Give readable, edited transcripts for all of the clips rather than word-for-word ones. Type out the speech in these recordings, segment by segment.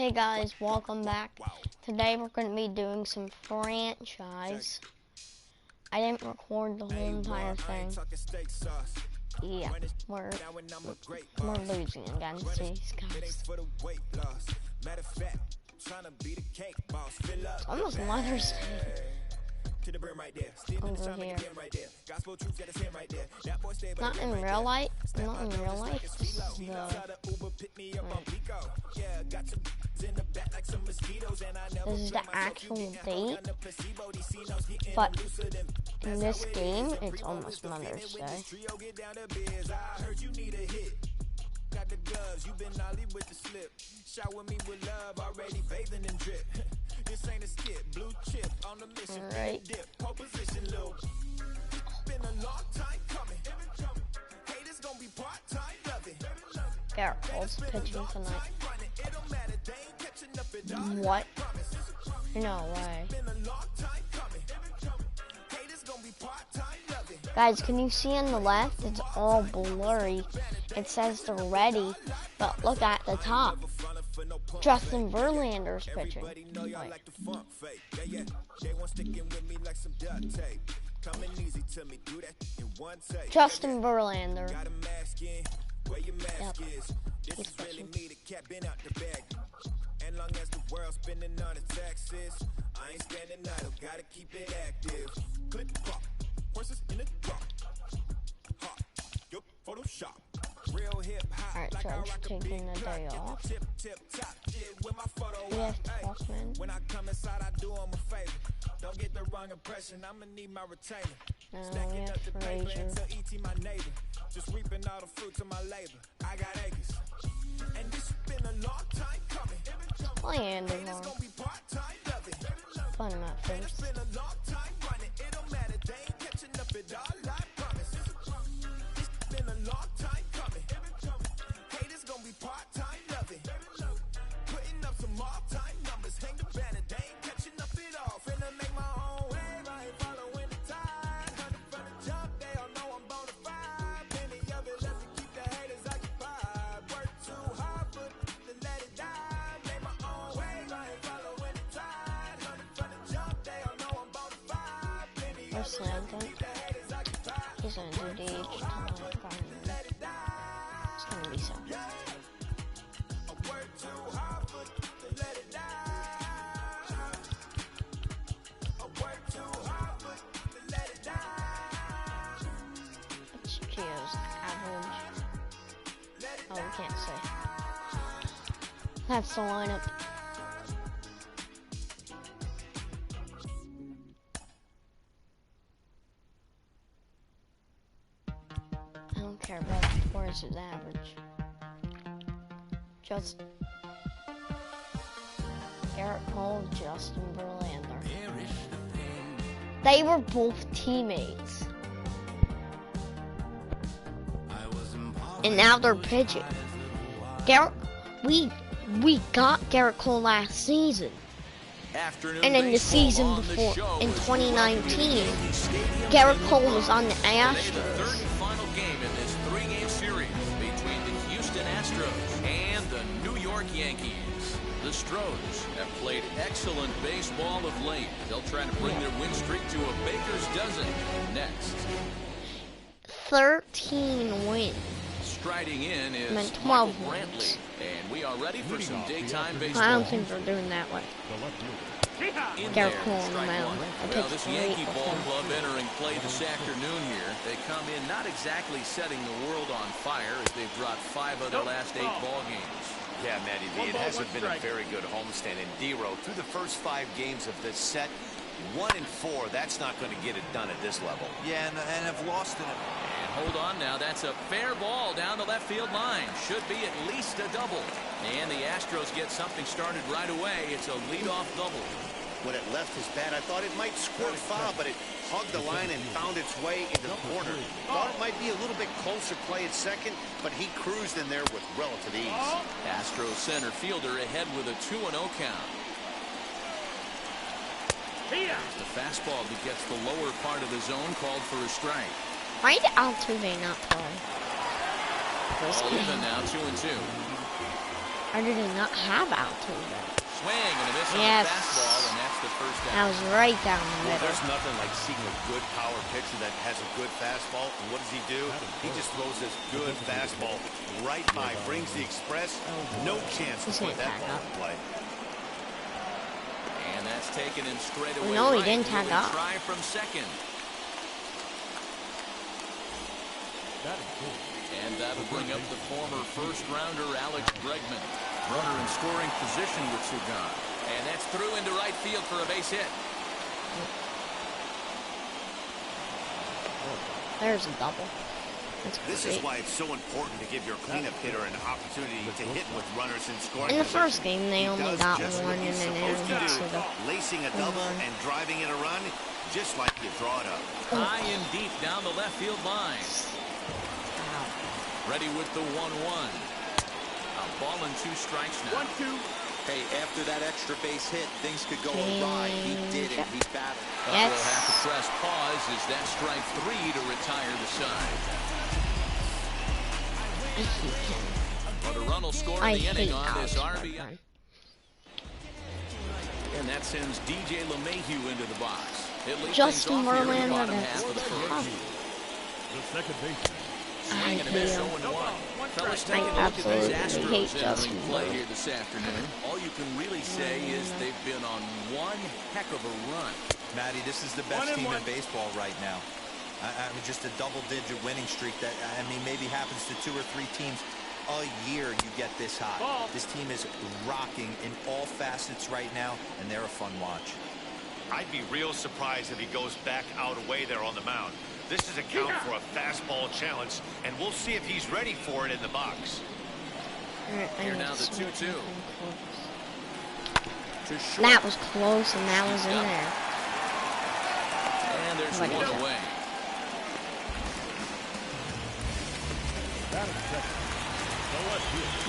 Hey guys, welcome back. Today we're going to be doing some franchise. I didn't record the whole entire thing. Yeah, we're losing against these guys. It's almost Mother's Day. Over here. Not in real life. Not in real life. This is the actual date. But in this game, it's almost Mother's Day. Got the gloves, you been ollie with the slip. Shower me with love, already bathing in drip. This ain't a skip, blue chip on the mission. Right. Dip, pole position, Lil. Been a long time coming. Hey, this gonna be part-time loving. Careful's pitching tonight. What? No way. Guys, can you see on the left? It's all blurry. It says they're ready, but look at the top. Justin Verlander's pitching. Justin Verlander. Yep. He's pitching. And long as the world's spinning on its axis, I ain't standing idle, gotta keep it active. Click pop, horses in the drop. Hot, yup, Photoshop. Real hip hop. Alright, George taking the day off. We have Talkman. When I come inside, I do him a favor. Don't get the wrong impression, I'ma need my retainer. Stacking up the paper until E.T. my neighbor. Just reaping all the fruits of my labor. I got acres. And this been a long time coming. Playing the long. Fun at first. Slam dunk. He's gonna do DH. It's gonna be so. It's Gio's average. Oh, we can't say. That's the lineup. I don't care about where's his average. Just Garrett Cole, Justin Verlander. They were both teammates. And now they're pitching. Garrett, we got Garrett Cole last season. And in the season before, in 2019, Garrett Cole was on the Astros. Game in this three-game series between the Houston Astros and the New York Yankees. The Stros have played excellent baseball of late. They'll try to bring their win streak to a baker's dozen next. 13 wins. Striding in is 12 Brantley, and we are ready for some daytime baseball. I don't think they're doing that way. Garrett Cole on the mound. Well, this Yankee ball club entering play this afternoon here. They come in not exactly setting the world on fire as they've dropped 5 of their last 8 ball games. Yeah, Matty V, it hasn't been a very good homestand. And D-Row, through the first 5 games of this set, 1-4, that's not going to get it done at this level. Yeah, and have lost in it. And hold on now, that's a fair ball down the left field line. Should be at least a double. And the Astros get something started right away. It's a leadoff double. When it left his bat, I thought it might squirt foul, but it hugged the line and found its way into the corner. Thought it might be a little bit closer play at second, but he cruised in there with relative ease. Astros center fielder ahead with a 2-0 count. The fastball that gets the lower part of the zone called for a strike. Why did Altuve not play? All even now, 2-2. I did not have Altuve. Swing and a miss on Yes. the fastball, and that's the first That out. was right down the Well, middle. there's nothing like seeing a good power pitcher that has a good fastball. And what does he do? He just throws this good fastball right by, brings the express. No chance to He's put gonna that tag ball up. in play. And that's taken in straight away. No, he right. didn't tag He'll up. Try from second. And that'll bring up the former first-rounder Alex Bregman. Runner in scoring position with Sugan. And that's through into right field for a base hit. There's a double. That's This great. is why it's so important to give your cleanup hitter an opportunity to hit with runners in scoring In the position. first game, they He only does got just one, what he's and then supposed Aaron to hits do, it. lacing a double and driving in a run, just like you draw it up. High and deep down the left field line. Wow. Ready with the 1-1. A ball and 2 strikes now. 1-2. Hey, after that extra base hit, things could go awry. He did it. He battled. Yes. We'll have to press pause as that strike 3 to retire the side. I hate him. But a run will score I in the inning hate on Alex this RBI. Bregman. And that sends DJ LeMahieu into the box. It leads Justin things off here in the Verlander, bottom that's half of the first. tough. The second baseman. I Swing and a hate miss, him. 0-1. Fellas, I take a look at these absolutely Astros hate entering Justin play Verlander. here this afternoon. All you can really say is they've been on one heck of a run. Matty, this is the best team in baseball right now. I mean, just a double-digit winning streak that, I mean, maybe happens to 2 or 3 teams a year. You get this hot. This team is rocking in all facets right now, and they're a fun watch. I'd be real surprised if he goes back out away there on the mound. This is a count for a fastball challenge, and we'll see if he's ready for it in the box. Here now the 2-2. To short. That was close, and that was in there. And there's Like one that. away.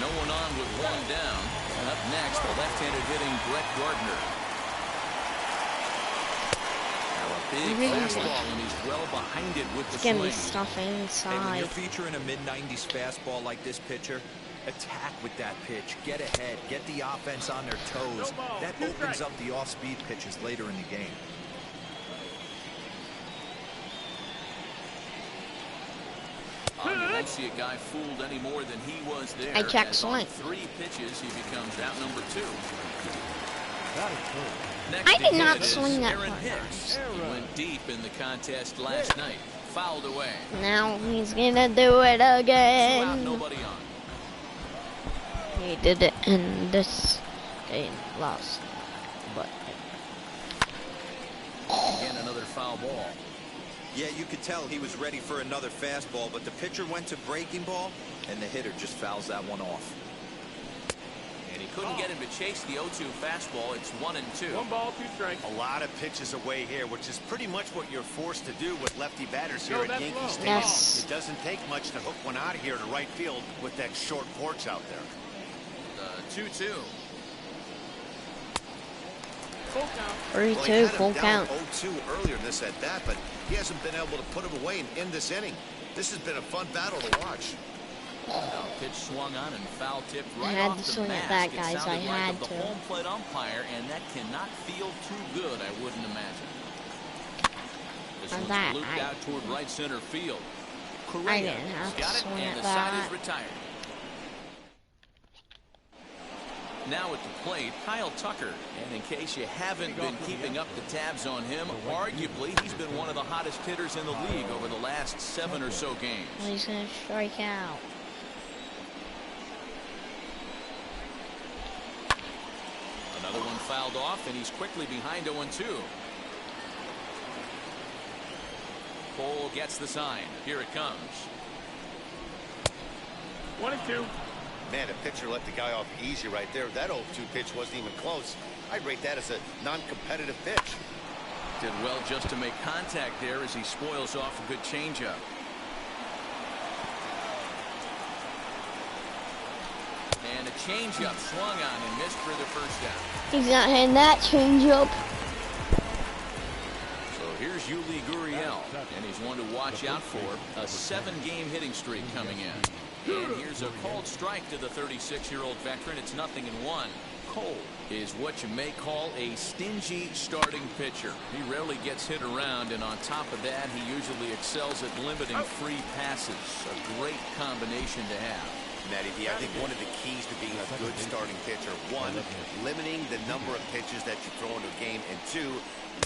No one on with one down. And up next, the left-handed hitting Brett Gardner. Now a big fastball, and he's well behind it with the It's gonna be swing. stuff Hey, when inside. you're featuring a mid-90s fastball like this pitcher, attack with that pitch. Get ahead. Get the offense on their toes. That opens up the off-speed pitches later in the game. You won't see a guy fooled any more than he was there. I checked as on swing. 3 pitches, he becomes out number 2. Next I to did hit not is swing that Aaron far. Hicks. He went deep in the contest last night. Fouled away. Now he's gonna do it 2 out, again. nobody on. He did it in this game last, but Again, another foul ball. Yeah, you could tell he was ready for another fastball, but the pitcher went to breaking ball, and the hitter just fouls that one off. And he couldn't get him to chase the 0-2 fastball. It's 1-2. 1 ball, 2 strikes. A lot of pitches away here, which is pretty much what you're forced to do with lefty batters here No, at that's Yankee low. Stadium. Yes. It doesn't take much to hook one out of here to right field with that short porch out there. 2-2. Full count. 3-2, Well, he had him full down count. 0-2 earlier in this at bat, but he hasn't been able to put him away and end this inning. This has been a fun battle to watch. Now, pitch swung on and foul tipped I right had off to the swing at mask. that, It guys. I sounded like had of the to. home plate umpire, and that cannot feel too good, I wouldn't imagine. This On one's that, looped out toward right center field. Correa didn't have has to got it, swing and at the side that. is retired. Now at the plate, Kyle Tucker. And in case you haven't been keeping up the tabs on him, arguably he's been one of the hottest hitters in the league over the last 7 or so games. He's gonna strike out. Another one fouled off, and he's quickly behind 0-2. Cole gets the sign. Here it comes. 1-2. Man, a pitcher let the guy off easy right there. That 0-2 pitch wasn't even close. I'd rate that as a non-competitive pitch. Did well just to make contact there as he spoils off a good changeup. And a changeup swung on and missed for the first down. He's not hitting that changeup. So here's Yuli Gurriel, and he's one to watch out for. A 7-game hitting streak coming in. And here's a called strike to the 36-year-old veteran. It's 0-1. Cole is what you may call a stingy starting pitcher. He rarely gets hit around, and on top of that, he usually excels at limiting free passes. A great combination to have. Matty B, I think one of the keys to being a good starting pitcher, one, limiting the number of pitches that you throw into a game, and two,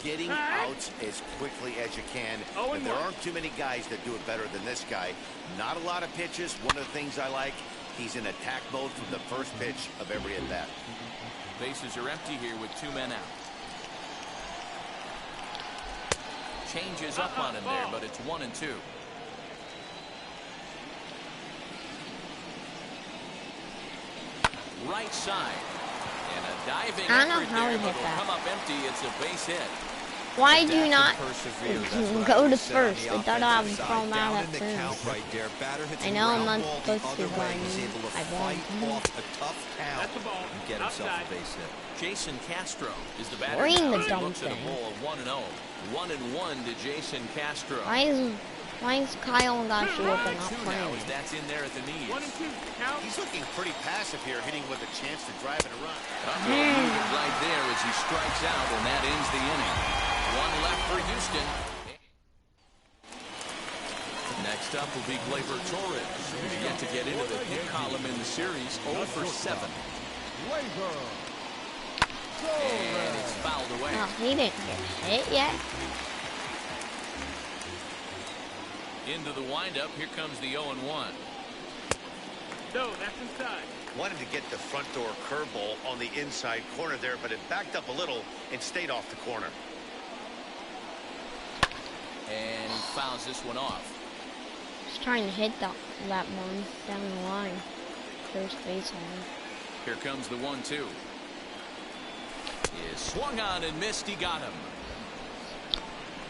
getting outs as quickly as you can. And there aren't too many guys that do it better than this guy. Not a lot of pitches. One of the things I like, he's in attack mode from the first pitch of every at-bat. Bases are empty here with 2 men out. Changes up on him there, but it's 1-2. Right side. And a diving I don't know effort how there, he but hit it'll that. come up empty. It's a base hit. Why do you not Persevere. That's what go I to said on first? the I thought I would offensive throw him side. out Down at in the first. count right there. Batter hits I a know I'm ground not ball supposed the to, other but way. I He's mean, able to I fight won. off a tough count and get himself a base hit. Jason Castro is the batter. Bring now the as he dumb looks at a thing. bowl of 1-0. 1-1 to Jason Castro. Why is Kyle Gashi looking up 2 now playing? as that's in there at the knees. He's looking pretty passive here, hitting with a chance to drive and run. Right there as he strikes out, and that ends the inning. 1 left for Houston. Next up will be Gleyber Torres, who's yet to get into the hit column in the series, 0 for 7. And it's fouled away. Oh, he didn't get hit yet. Into the windup, here comes the 0-1. No, that's inside. Wanted to get the front door curveball on the inside corner there, but it backed up a little and stayed off the corner. And he fouls this one off. Just trying to hit that one down the line. First base line. Here comes the 1-2. Is swung on and missed. He got him.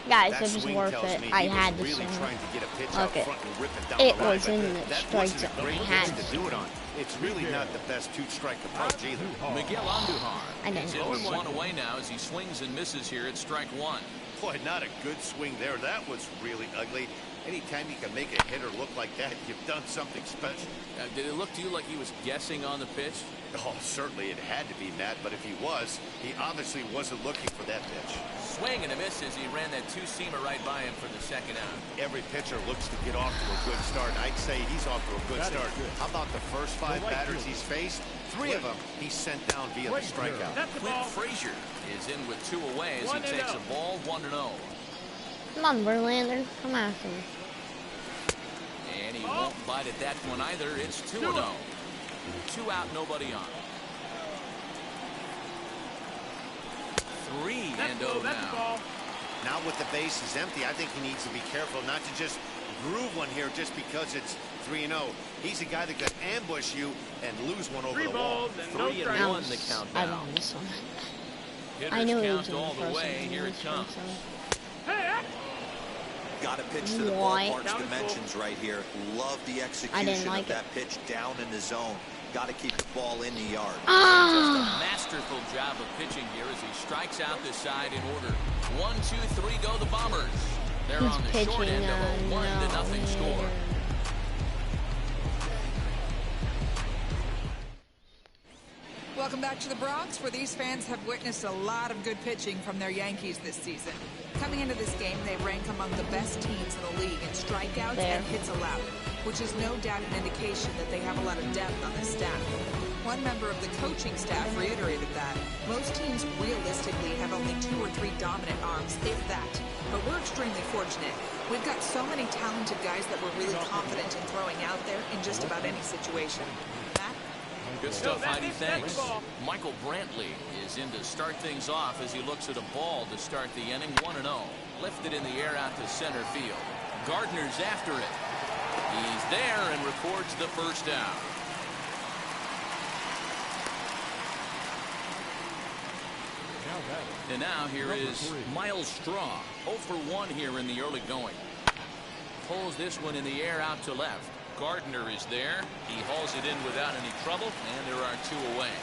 Guys, That it was swing worth tells it. me I he was had to really swing. trying to get a pitch Look out it. front and rip it down It the line, was but in the that strike wasn't zone. a great I had pitch to do it on. It's really not the best two-strike approach either. Miguel Andujar I didn't is in know. with 1 away now as he swings and misses here at strike 1. Boy, not a good swing there. That was really ugly. Anytime you can make a hitter look like that, you've done something special. Did it look to you like he was guessing on the pitch? Oh, certainly it had to be, Matt, but if he was, he obviously wasn't looking for that pitch. Swing and a miss as he ran that two-seamer right by him for the second out. Every pitcher looks to get off to a good start. I'd say he's off to a good start. How about the first 5 batters he's faced? 3 of them he's sent down via the strikeout. Clint Frazier is in with 2 away as he takes a ball 1-0. Come on, Verlander. Come after me. And he won't bite at that one either. It's 2-0. 2 out, nobody on. 3-0 now. Now with the bases empty, I think he needs to be careful not to just groove one here just because it's 3-0. He's a guy that could ambush you and lose one over the wall. 3-1 the count I now. won this one. Hitters I knew he was count in the all first the way. one. Here it comes. Got to pitch to the Why? ballpark's dimensions right here. Love the execution like of that pitch down in the zone. Got to keep the ball in the yard. Just a masterful job of pitching here as he strikes out this side in order. 1, 2, 3 go the Bombers. They're He's on the pitching short end of a 1-0 score. Welcome back to the Bronx, where these fans have witnessed a lot of good pitching from their Yankees this season. Coming into this game, they rank among the best teams in the league in strikeouts and hits allowed, which is no doubt an indication that they have a lot of depth on this staff. One member of the coaching staff reiterated that most teams realistically have only 2 or 3 dominant arms, if that. But we're extremely fortunate. We've got so many talented guys that we're really confident in throwing out there in just about any situation. Matt? Good stuff, Heidi. Thanks. Michael Brantley is in to start things off as he looks at a ball to start the inning. 1-0. Lifted in the air out to center field. Gardner's after it. He's there and records the first down. And now here is Miles Straw. 0 for 1 here in the early going. Pulls this one in the air out to left. Gardner is there. He hauls it in without any trouble, and there are 2 away.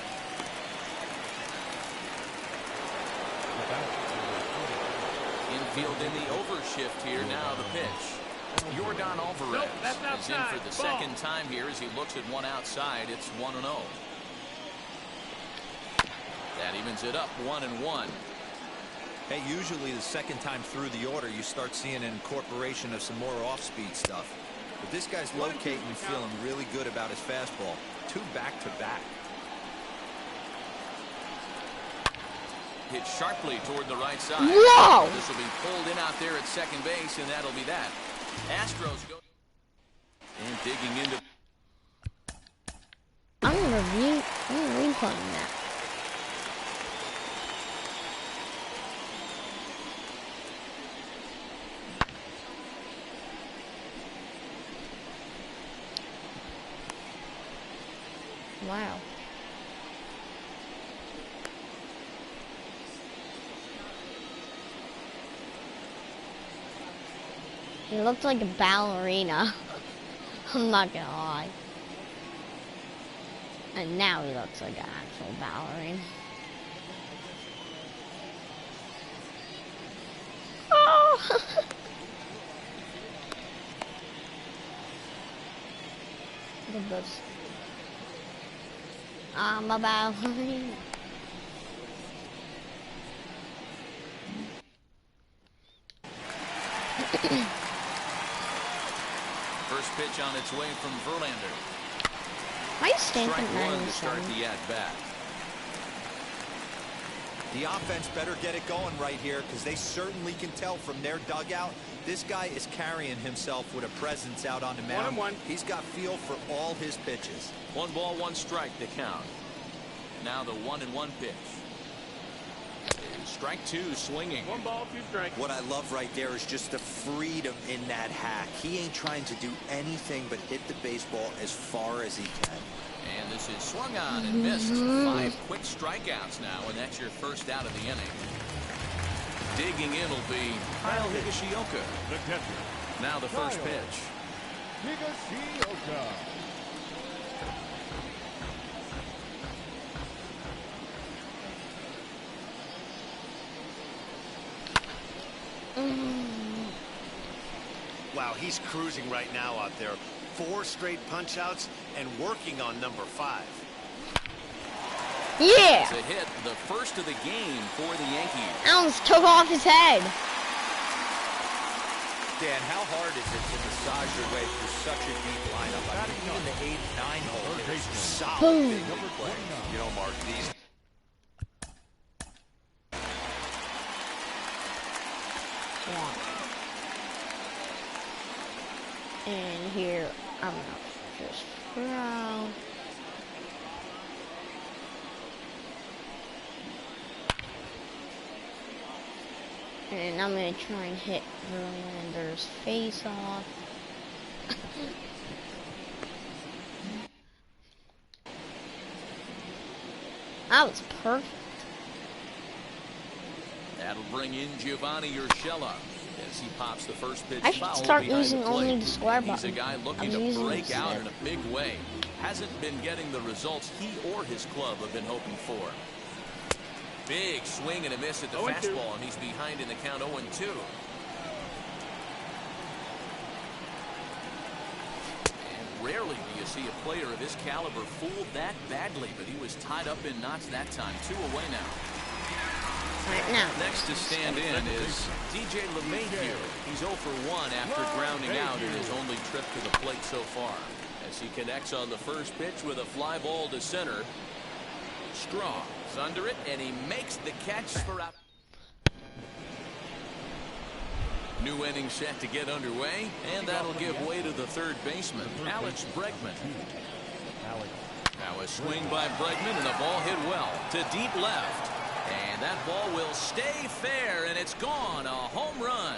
Infield in the overshift here. Now the pitch. Jordan Alvarez is in for the second time here as he looks at one outside. It's 1-0. That evens it up 1-1. Hey, usually the second time through the order, you start seeing an incorporation of some more off-speed stuff. But this guy's locating and feeling really good about his fastball. 2 back-to-back. Hit sharply toward the right side. Whoa! This will be pulled in out there at second base, and that'll be that. Astros go and digging into. I'm gonna replay that. Wow. He looked like a ballerina. I'm not gonna lie. And now he looks like an actual ballerina. Oh! Look at this. I'm a ballerina. First pitch on its way from Verlander. Why are you staying Strike from 1 to start the at-bat. The offense better get it going right here because they certainly can tell from their dugout this guy is carrying himself with a presence out on the mound. 1-1. He's got feel for all his pitches. 1 ball, 1 strike to count. Now the 1-1 pitch. Strike 2 swinging. 1 ball, 2 strikes. What I love right there is just the freedom in that hack. He ain't trying to do anything but hit the baseball as far as he can. And this is swung on and missed. 5 quick strikeouts now, and that's your first out of the inning. Digging in will be Kyle Higashioka. The catcher. Now the first pitch. Higashioka. Wow, he's cruising right now out there. 4 straight punch-outs and working on number 5. Yeah! It's a hit, the first of the game for the Yankees. Almost took off his head. Dan, how hard is it to massage your way through such a deep lineup? I mean, even the 8, 9 hole is solid Boom. big league play. You know, Mark, these. Yeah. And here, I'm gonna just throw. And I'm gonna try and hit Verlander's face off. That was perfect. That'll bring in Giovanni Urshela as he pops the first pitch. I should foul start behind using the plate. only the square He's a button. guy looking I'm to using break the out snip. in a big way. Hasn't been getting the results he or his club have been hoping for. Big swing and a miss at the fastball, and he's behind in the count 0-2. And rarely do you see a player of his caliber fooled that badly, but he was tied up in knots that time. 2 away now. Right now. Next to stand in is DJ LeMahieu. He's 0 for 1 after grounding out in his only trip to the plate so far. As he connects on the first pitch with a fly ball to center. Strong's under it, and he makes the catch for out. New inning set to get underway, and that'll give way to the third baseman, Alex Bregman. Now a swing by Bregman, and the ball hit well to deep left. And that ball will stay fair, and it's gone. A home run.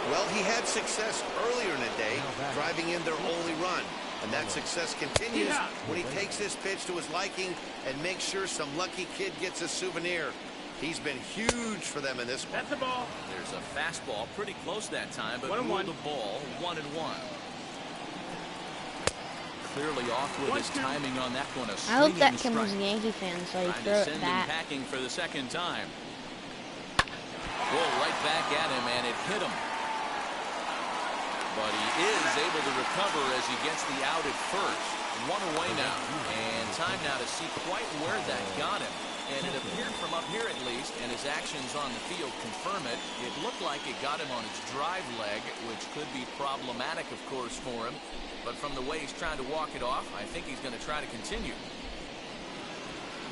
Well, he had success earlier in the day, driving in their only run. And that success continues when he takes this pitch to his liking and makes sure some lucky kid gets a souvenir. He's been huge for them in this one. That's the ball. There's a fastball pretty close that time, but ruled the ball 1-1. Clearly off with his timing on that one. I hope that Kim was a Yankee fan, so he threw it back. Packing for the second time. Roll right back at him, and it hit him. But he is able to recover as he gets the out at first. One away now. And time now to see quite where that got him. And it appeared from up here at least, and his actions on the field confirm it. It looked like it got him on his drive leg, which could be problematic, of course, for him. But from the way he's trying to walk it off, I think he's going to try to continue.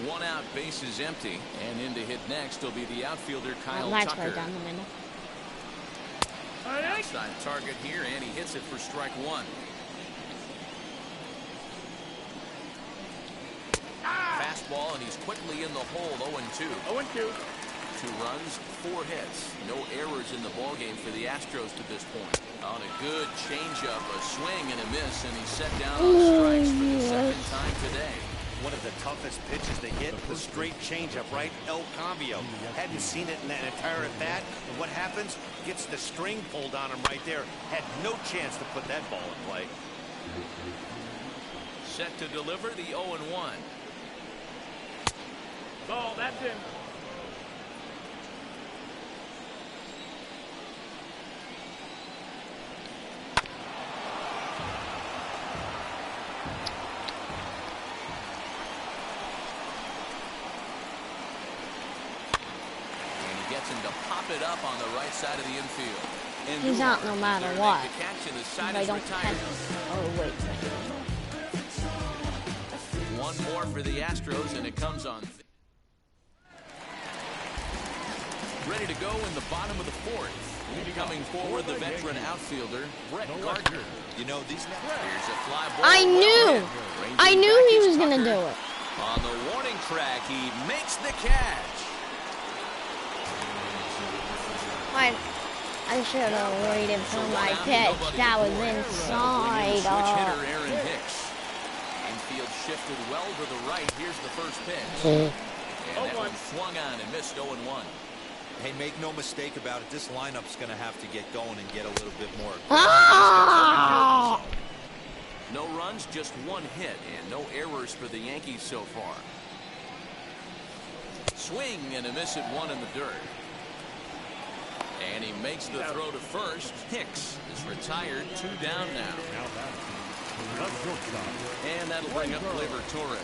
One out, base is empty. And in to hit next will be the outfielder, Kyle Tucker. Right down the middle. Outside target here, and he hits it for strike one. Fastball, and he's quickly in the hole. 0-2. 0-2. 2 runs, 4 hits. No errors in the ballgame for the Astros to this point. On a good changeup, a swing and a miss, and he's set down on strikes for the second time today. One of the toughest pitches to hit, the straight changeup, right? El Cambio. Hadn't seen it in that entire at bat. And what happens? Gets the string pulled on him right there. Had no chance to put that ball in play. Set to deliver the 0-1. Ball, that's him. Gets him to pop it up on the right side of the infield. And He's out no matter what. The catch and his side If I is don't retired. catch him. Oh, wait. One more for the Astros, and it comes on. Ready to go in the bottom of the fourth. Coming forward, the veteran outfielder, Brett Gardner. You know, these Here's a fly ball. I knew he was going to do it. On the warning track, he makes the catch. I should have waited for my pitch. That was inside. Switch hitter Aaron Hicks. Infield shifted well to the right. Here's the first pitch. And that one swung on and missed 0-1. Hey, make no mistake about it. This lineup's going to have to get going and get a little bit more. No runs, just 1 hit, and no errors for the Yankees so far. Swing and a miss at 1 in the dirt. And he makes the throw to first. Hicks is retired. 2 down now. And that'll bring up Gleyber Torres.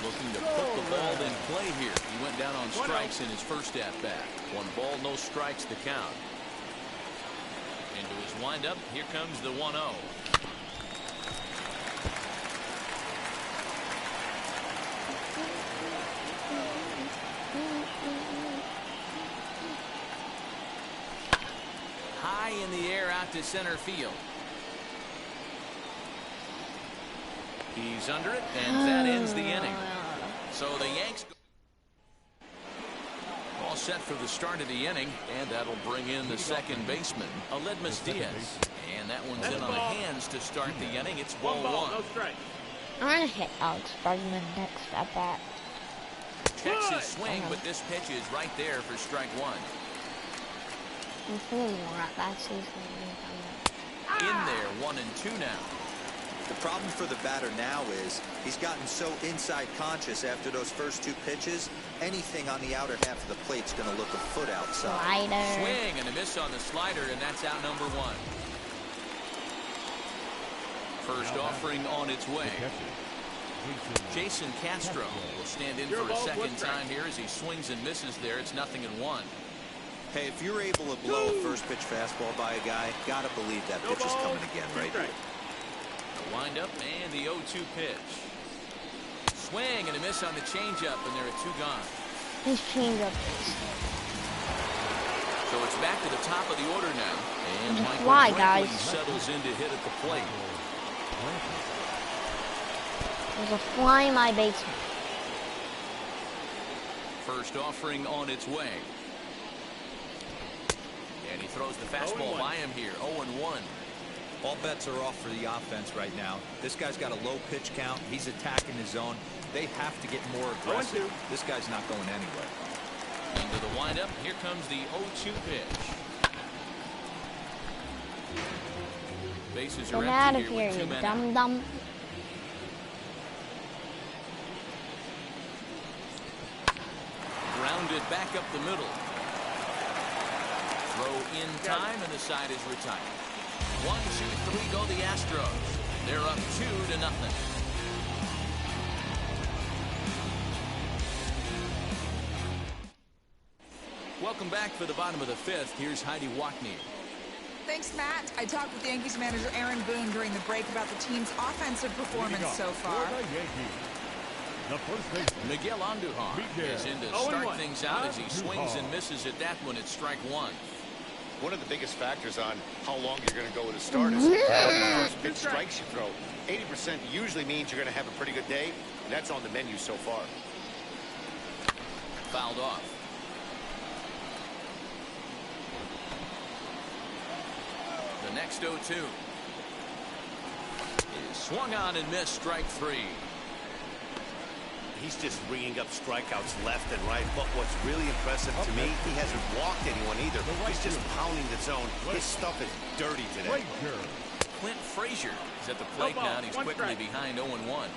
Looking to put the ball in play here. He went down on strikes in his first at-bat. 1 ball, no strikes to count. Into his windup. Here comes the 1-0. High in the air out to center field. He's under it, and that ends the inning. So the Yanks all set for the start of the inning, and that'll bring in the second baseman, Aledmus Diaz. And that one's in on the hands to start the inning. It's ball 1. No strike. I'm going to hit Alex Bregman next at bat. Checks his swing, but this pitch is right there for strike 1. I'm feeling more at bats. He's going to be In there, 1-2 now. The problem for the batter now is he's gotten so inside conscious after those first 2 pitches. Anything on the outer half of the plate's going to look a foot outside. Slider. Swing and a miss on the slider, and that's out number 1. First offering on its way. Jason Castro will stand in for a second time here as he swings and misses there. It's 0-1. Hey, if you're able to blow a first pitch fastball by a guy, gotta believe that pitch is coming again right here. The windup and the 0-2 pitch. Swing and a miss on the changeup, and there are 2 gone. His changeup. So it's back to the top of the order now. And Michael Why, Brinkley guys? settles in to hit at the plate. There's a fly in my basement. First offering on its way. And he throws the fastball by him here. 0-1. All bets are off for the offense right now. This guy's got a low pitch count. He's attacking his zone. They have to get more aggressive. This guy's not going anywhere. Into the windup. Here comes the 0-2 pitch. Bases are Get out empty of here here, with 2 you men out. dum-dum. Grounded back up the middle. Throw in time, and the side is retired. 1-2-3 go the Astros. They're up 2-0. Welcome back for the bottom of the fifth. Here's Heidi Wackney. Thanks, Matt. I talked with Yankees manager Aaron Boone during the break about the team's offensive performance so far. Miguel Andujar is in to start things out as he swings and misses at that one at strike one. One of the biggest factors on how long you're going to go with a start is how many first pitch strikes you throw. 80% usually means you're going to have a pretty good day, and that's on the menu so far. Fouled off. The next 0-2 is swung on and missed, strike three. He's just ringing up strikeouts left and right, but what's really impressive to me, he hasn't walked anyone either. He's just pounding the zone. His stuff is dirty today. Clint Frazier is at the plate now, and he's quickly behind 0-1.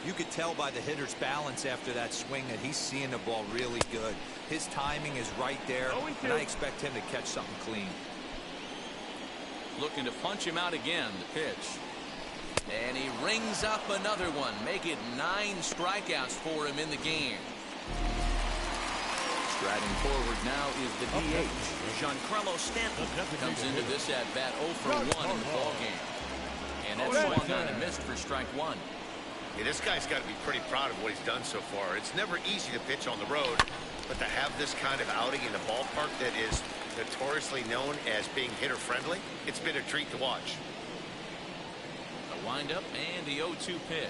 You could tell by the hitter's balance after that swing that he's seeing the ball really good. His timing is right there, and I expect him to catch something clean. Looking to punch him out again, the pitch. And he rings up another one. Make it 9 strikeouts for him in the game. Striding forward now is the DH. Giancarlo Stanton comes into this at bat 0 for 1 in the ballgame. And that's swung on and missed for strike one. Yeah, this guy's got to be pretty proud of what he's done so far. It's never easy to pitch on the road, but to have this kind of outing in a ballpark that is notoriously known as being hitter-friendly, it's been a treat to watch. A windup and the 0-2 pitch.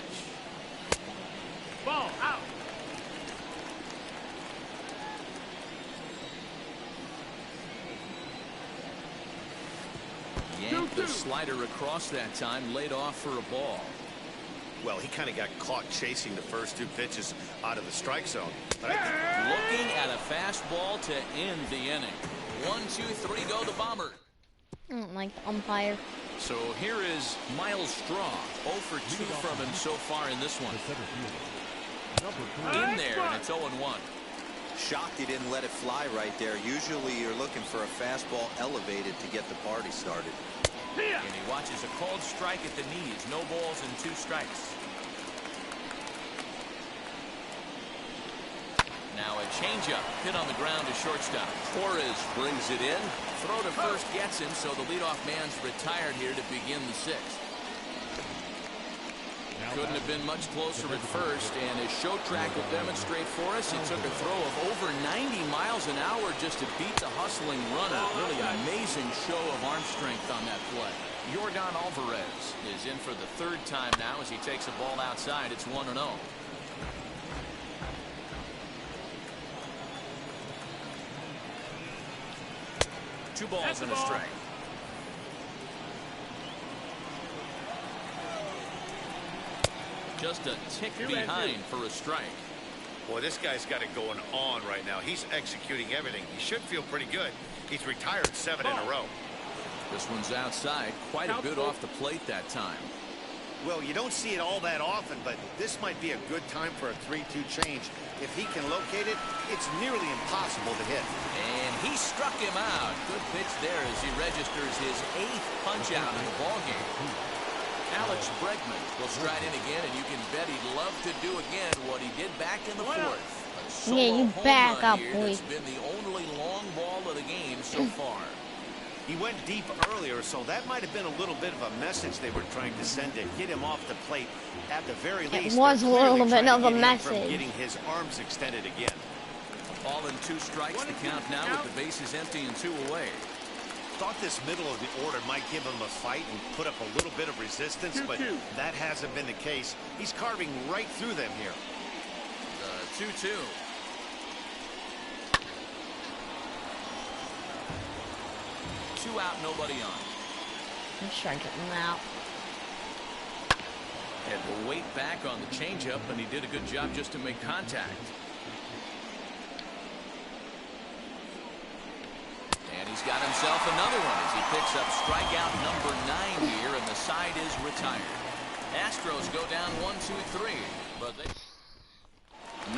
Ball out. Yanked the slider across that time, laid off for a ball. Well, he kind of got caught chasing the first 2 pitches out of the strike zone. But looking at a fastball to end the inning. 1-2-3 go the Bombers. I don't like the umpire. So here is Miles Straw. 0 for 2 from him so far in this one. In there, and it's 0-1. Shocked he didn't let it fly right there. Usually you're looking for a fastball elevated to get the party started. And he watches a called strike at the knees. No balls and 2 strikes. Now a changeup hit on the ground to shortstop. Torres brings it in. Throw to first gets him, so the leadoff man's retired here to begin the 6th. Couldn't have been much closer at first, and as show track will demonstrate for us, it took a throw of over 90 miles an hour just to beat the hustling runner. Really an amazing show of arm strength on that play. Yordan Alvarez is in for the 3rd time now as he takes a ball outside. It's 1-0. Two balls and a strike. Just a tick behind for a strike. Boy, this guy's got it going on right now. He's executing everything. He should feel pretty good. He's retired 7 in a row. This one's outside. Quite a bit off the plate that time. Well, you don't see it all that often, but this might be a good time for a 3-2 change. If he can locate it, it's nearly impossible to hit. And he struck him out. Good pitch there as he registers his 8th punch out in the ballgame. Alex Bregman will stride in again, and you can bet he'd love to do again what he did back in the 4th. Yeah, you back up, boy. It's been the only long ball of the game so far. He went deep earlier, so that might have been a little bit of a message they were trying to send to get him off the plate. At the very least, it was a little bit of a message. Getting his arms extended again. All in 2 strikes. The count now with the bases empty and 2 away. Thought this middle of the order might give him a fight and put up a little bit of resistance, but that hasn't been the case. He's carving right through them here. 2-2. Two out, nobody on. I'm striking him out. Had to wait back on the changeup, and he did a good job just to make contact. And he's got himself another one as he picks up strikeout number 9 here, and the side is retired. Astros go down 1-2-3, but they...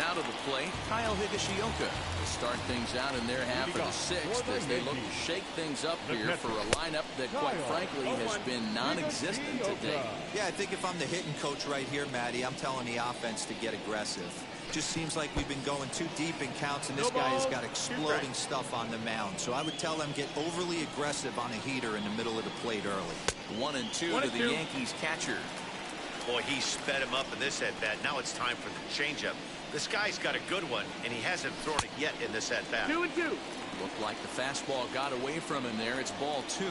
now to the plate, Kyle Higashioka. To start things out in their half of the sixth as they look to shake things up here for a lineup that, quite frankly, has been non-existent today. Yeah, I think if I'm the hitting coach right here, Matty, I'm telling the offense to get aggressive. Just seems like we've been going too deep in counts, and this guy has got exploding stuff on the mound. So I would tell them get overly aggressive on a heater in the middle of the plate early. 1-2 to the Yankees catcher. Boy, he sped him up in this at-bat. Now it's time for the changeup. This guy's got a good one, and he hasn't thrown it yet in this at-bat. 2-2. Looked like the fastball got away from him there. It's ball 2.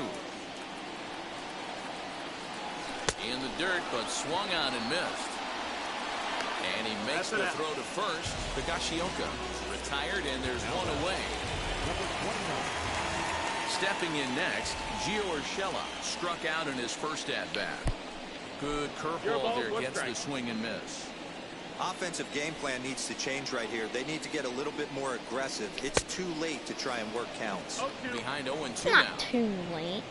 In the dirt, but swung on and missed. And he makes the throw to first. Higashioka retired, and there's one away. Stepping in next, Gio Urshela struck out in his first at-bat. Good curveball there, gets the swing and miss. Offensive game plan needs to change right here. They need to get a little bit more aggressive. It's too late to try and work counts. Behind 0-2 now. Not too late.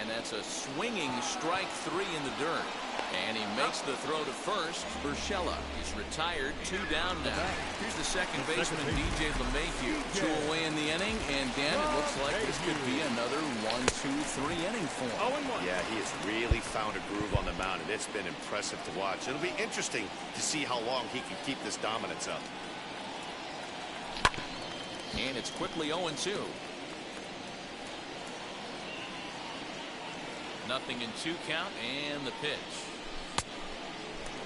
And that's a swinging strike 3 in the dirt. And he makes the throw to first. Urshela is retired. 2 down now. Here's the second baseman, DJ LeMahieu. 2 away in the inning. And Dan, it looks like this could be another 1-2-3 inning for him. Yeah, he has really found a groove on the mound, and it's been impressive to watch. It'll be interesting to see how long he can keep this dominance up. And it's quickly 0-2. Nothing in 2 count, and the pitch.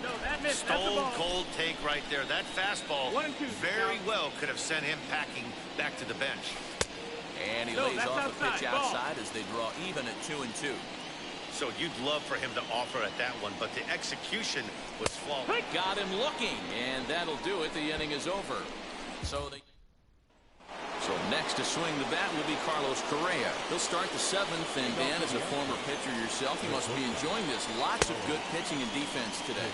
No, that missed. Stone cold take right there. That fastball 1-2 very well could have sent him packing back to the bench. And he lays off a pitch outside as they draw even at 2-2. So you'd love for him to offer at that one, but the execution was flawless. Got him looking, and that'll do it. The inning is over. So next to swing the bat will be Carlos Correa. He'll start the 7th, and Dan, as a former pitcher yourself, you must be enjoying this. Lots of good pitching and defense today.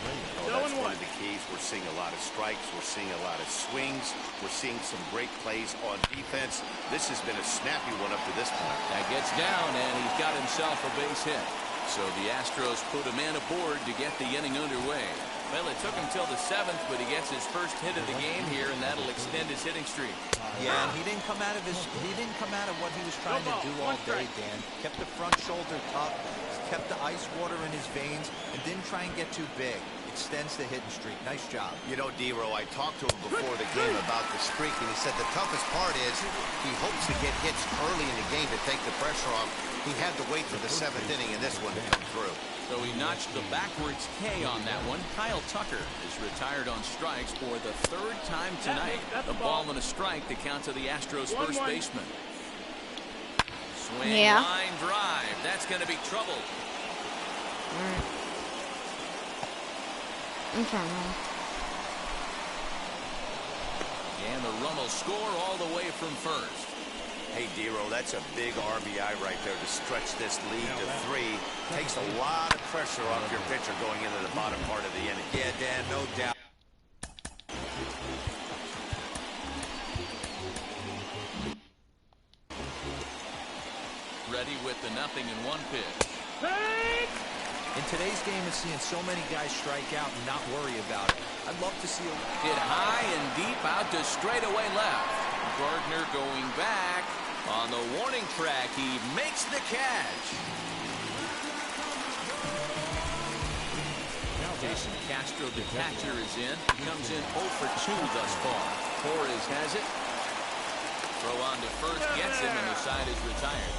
Oh, that's one of the keys. We're seeing a lot of strikes. We're seeing a lot of swings. We're seeing some great plays on defense. This has been a snappy one up to this point. That gets down, and he's got himself a base hit. So the Astros put a man aboard to get the inning underway. Well, it took him till the 7th, but he gets his first hit of the game here, and that'll extend his hitting streak. Yeah, and he didn't come out of what he was trying to do all day, Dan. Kept the front shoulder up, kept the ice water in his veins, and didn't try and get too big. Extends the hitting streak. Nice job. You know, D-Row, I talked to him before the game about the streak, and he said the toughest part is he hopes to get hits early in the game to take the pressure off. He had to wait for the 7th inning in this one to come through. So he notched the backwards K on that one. Kyle Tucker is retired on strikes for the 3rd time tonight. The ball and a strike to count to the Astros first baseman. Swing, line drive. That's going to be trouble. And the run will score all the way from first. Hey, D-Row, that's a big RBI right there to stretch this lead to 3. Takes a lot of pressure off your pitcher going into the bottom part of the inning. Yeah, Dan, no doubt. Ready with the 0-1 pitch. In today's game, it's seeing so many guys strike out and not worry about it. I'd love to see a hit high and deep out to straightaway left. Gardner going back. On the warning track, he makes the catch. Jason Castro, the catcher, is in. He comes in 0 for 2 thus far. Torres has it. Throw on to first, gets him, and the side is retired.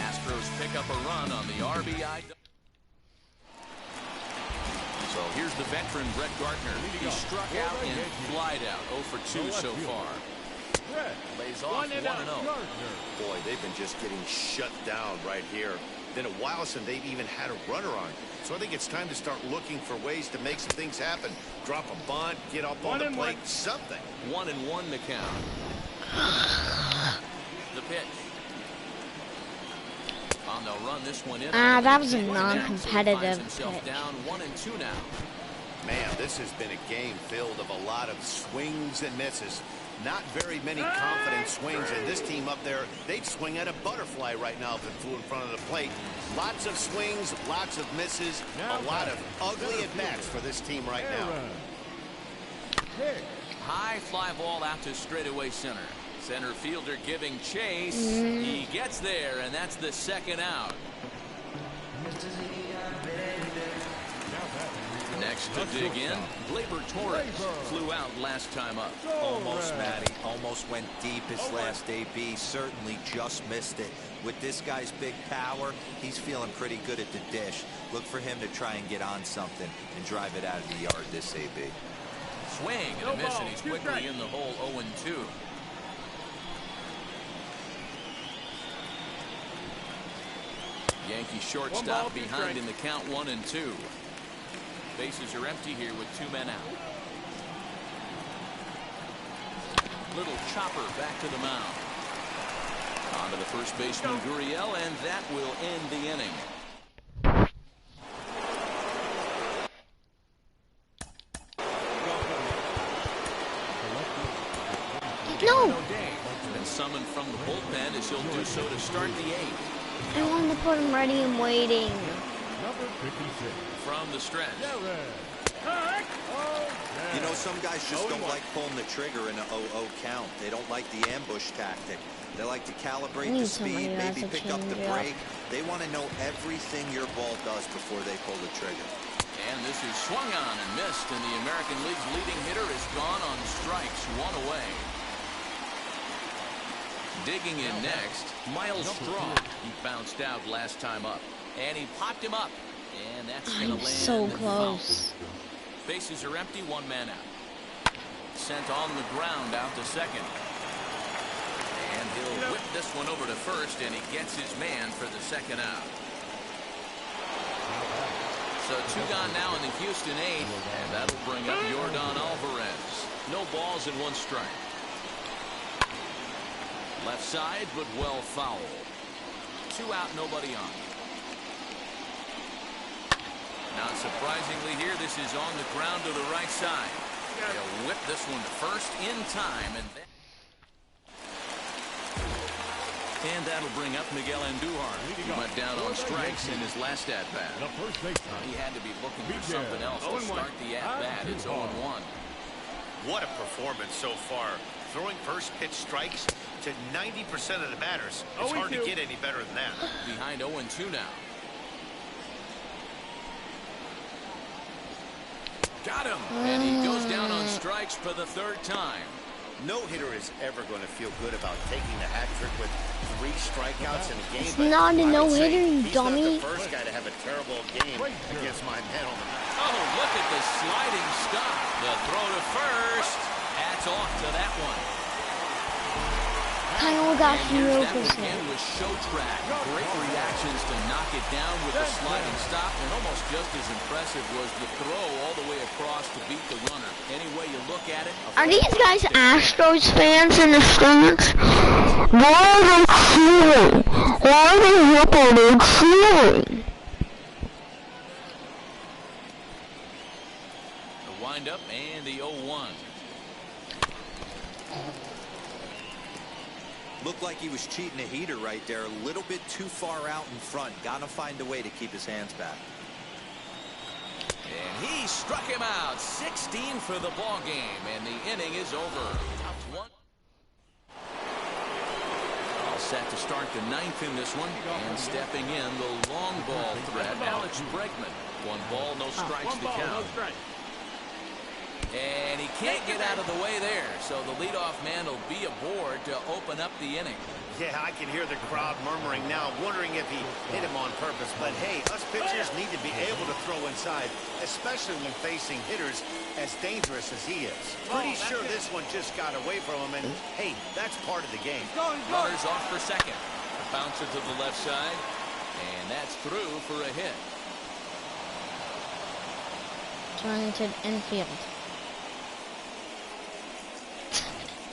Astros pick up a run on the RBI. So here's the veteran, Brett Gardner. He struck out and flied out. 0 for 2 so far. Lays off 1-0. Boy, they've been just getting shut down right here. Been a while since they've even had a runner on. So I think it's time to start looking for ways to make some things happen. Drop a bunt, get up on the plate, something. 1-1 to count. The pitch. On the run, this one in. That was a non-competitive pitch. Down 1-2 now. Man, this has been a game filled of a lot of swings and misses. Not very many confident swings, and this team up there, they'd swing at a butterfly right now if it flew in front of the plate. Lots of swings, lots of misses, a lot of ugly at-bats for this team right now. High fly ball out to straightaway center. Center fielder giving chase. He gets there, and that's the second out. Next to dig in, Gleyber Torres flew out last time up. Almost, Matty. Almost went deep his last AB. Certainly just missed it. With this guy's big power, he's feeling pretty good at the dish. Look for him to try and get on something and drive it out of the yard this AB. Swing and a miss, and he's quickly in the hole 0-2. Yankee shortstop behind in the count 1-2. Bases are empty here with 2 men out. Little chopper back to the mound. On to the first baseman Gurriel, and that will end the inning. No! Been summoned from the bullpen as he'll do so to start the 8th. I wanted to put him ready and waiting. Number 56. From the stretch. You know, some guys just don't like pulling the trigger in an 0-0 count. They don't like the ambush tactic. They like to calibrate the speed, maybe pick up the break. They want to know everything your ball does before they pull the trigger. And this is swung on and missed, and the American League's leading hitter is gone on strikes, 1 away. Digging in next, Miles Straw. He bounced out last time up, and he popped him up, and that's going to land so close. Bases are empty, 1 man out. Sent on the ground out to second, and he'll whip this one over to first, and he gets his man for the second out. So 2 gone now in the Houston 8th, and that'll bring up Yordan Alvarez. No balls and 1 strike. Left side, but well foul. 2 out, nobody on. Not surprisingly here, this is on the ground to the right side. He'll whip this one to first in time, and that'll bring up Miguel Andujar. He went down on strikes in his last at-bat. He had to be looking for something else to start the at-bat. It's 0-1. What a performance so far. Throwing first pitch strikes to 90% of the batters. It's hard to get any better than that. Behind 0-2 now. Got him. And he goes down on strikes for the 3rd time. No hitter is ever going to feel good about taking the hat trick with 3 strikeouts in a game. It's not a no-hitter, you dummy. He's not the first guy to have a terrible game against my man on the mound. Oh, look at the sliding stop. The throw to first. Hats off to that one. Kyle got 0%. With show track. Great reactions to knock it down with the sliding stop, and almost just as impressive was the throw all the way across to beat the runner. Any way you look at it. Are these guys Astros fans in the stands? Why are they cheering? Why are they cheering? The windup and the 0-1. Looked like he was cheating a heater right there. A little bit too far out in front. Gotta find a way to keep his hands back. And he struck him out. 16 for the ball game, and the inning is over. All set to start the 9th in this one, and stepping in the long ball threat, Alex Bregman. 1 ball, no strikes to count. And he can't get out of the way there, so the leadoff man will be aboard to open up the inning. Yeah, I can hear the crowd murmuring now, wondering if he hit him on purpose. But hey, us pitchers need to be able to throw inside, especially when facing hitters as dangerous as he is. Pretty sure this one just got away from him, and hey, that's part of the game. Runners off for second. A bouncer to the left side, and that's through for a hit. Turning to infield.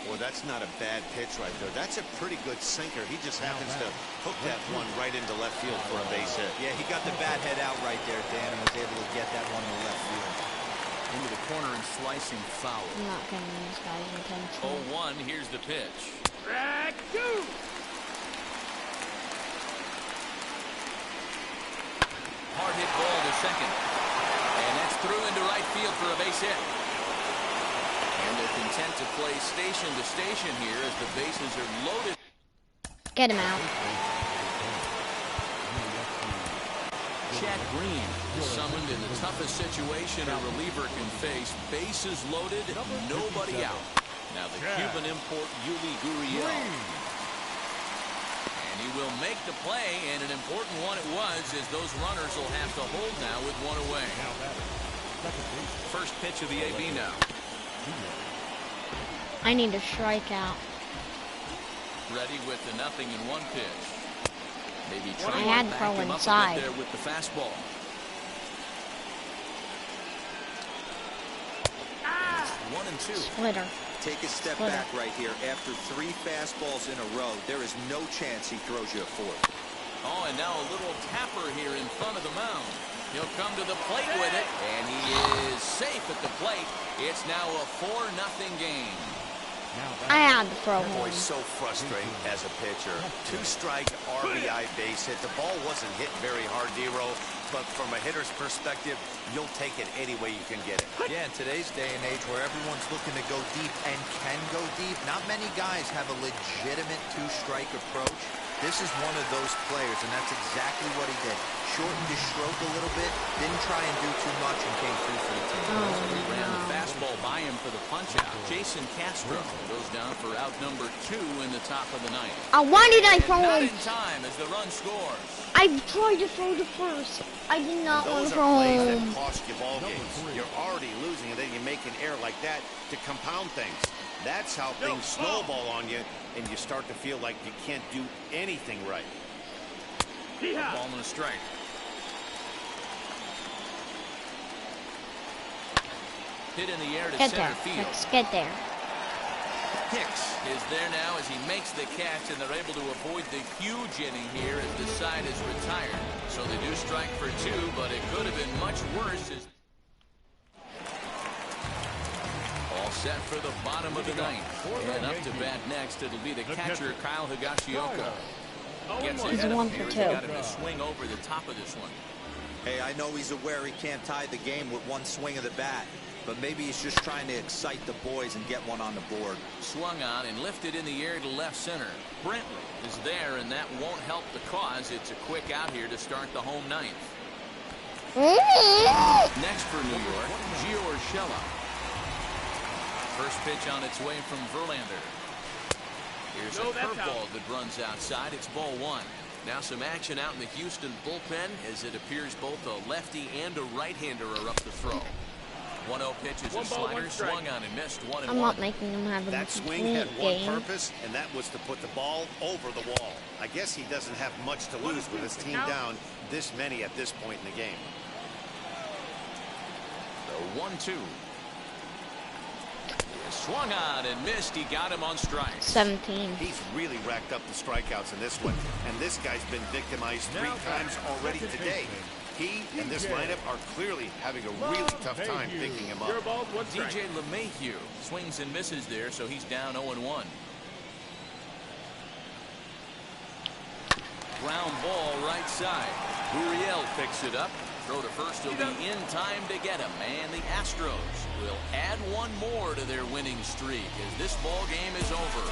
Well, that's not a bad pitch right there. That's a pretty good sinker. He just happens to hook that one right into left field for a base hit. Yeah, he got the bat head out right there, Dan, and was able to get that one to left field. Into the corner and slicing foul. I'm not getting these guys attention. 0-1, here's the pitch. Track 2. Hard hit ball to second. And that's through into right field for a base hit. And they're content to play station to station here as the bases are loaded. Get him out. Chad Green is summoned in the toughest situation a reliever can face. Bases loaded, nobody out. Now the Cuban import, Yuli Gurriel. And he will make the play, and an important one it was, as those runners will have to hold now with one away. First pitch of the AB now. I need a strikeout. Ready with the 0-1 pitch. Maybe I trying had to to back throw him up a inside. bit there with the fastball. It's 1-2. Splitter. Take a step back right here. After 3 fastballs in a row, there is no chance he throws you a 4th. Oh, and now a little tapper here in front of the mound. He'll come to the plate with it, and he is safe at the plate. It's now a 4-0 game. I had to throw Boy, home. so frustrating as a pitcher. 2-strike RBI base hit. The ball wasn't hit very hard, D-Row, but from a hitter's perspective, you'll take it any way you can get it. Yeah, in today's day and age where everyone's looking to go deep and can go deep, not many guys have a legitimate 2-strike approach. This is one of those players, and that's exactly what he did. Shortened his stroke a little bit, didn't try and do too much, and came through for the team. He ran the fastball by him for the punch-out. Jason Castro goes down for out number 2 in the top of the 9th. Why did I throw Not home? in time as the run scores. I tried to throw the first. I did not want Those to are throw plays home. that cost you ball games. You're already losing, and then you make an error like that to compound things. That's how things snowball on you, and you start to feel like you can't do anything right. Ball and a strike. Hit in the air to Get center there. field. Let's get there. Hicks is there now as he makes the catch, and they're able to avoid the huge inning here as the side is retired. So they do strike for 2, but it could have been much worse. All set for the bottom of the 9th. And up to bat next, it'll be the catcher, Kyle Higashioka. Gets He's ahead of 1 him for here. 2. They got him to swing over the top of this one. Hey, I know he's aware he can't tie the game with 1 swing of the bat, but maybe he's just trying to excite the boys and get one on the board. Swung on and lifted in the air to left center. Brentley is there, and that won't help the cause. It's a quick out here to start the home 9th. Next for New York, Gio Urshela. First pitch on its way from Verlander. Here's a curveball that runs outside. It's ball 1. Now some action out in the Houston bullpen as it appears both a lefty and a right-hander are up to throw. 1-0 pitch is a slider, swung on and missed 1-1. I'm not making them have a That swing had one purpose, and that was to put the ball over the wall. I guess he doesn't have much to lose with his team down this many at this point in the game. The 1-2. Swung on and missed. He got him on strike. 17. He's really racked up the strikeouts in this one, and this guy's been victimized 3 times already today. He and this lineup are clearly having a really tough time picking him up. DJ LeMahieu swings and misses there, so he's down 0-1. Ground ball right side. Gurriel picks it up. Throw to first will be in time to get him, and the Astros will add 1 more to their winning streak as this ball game is over.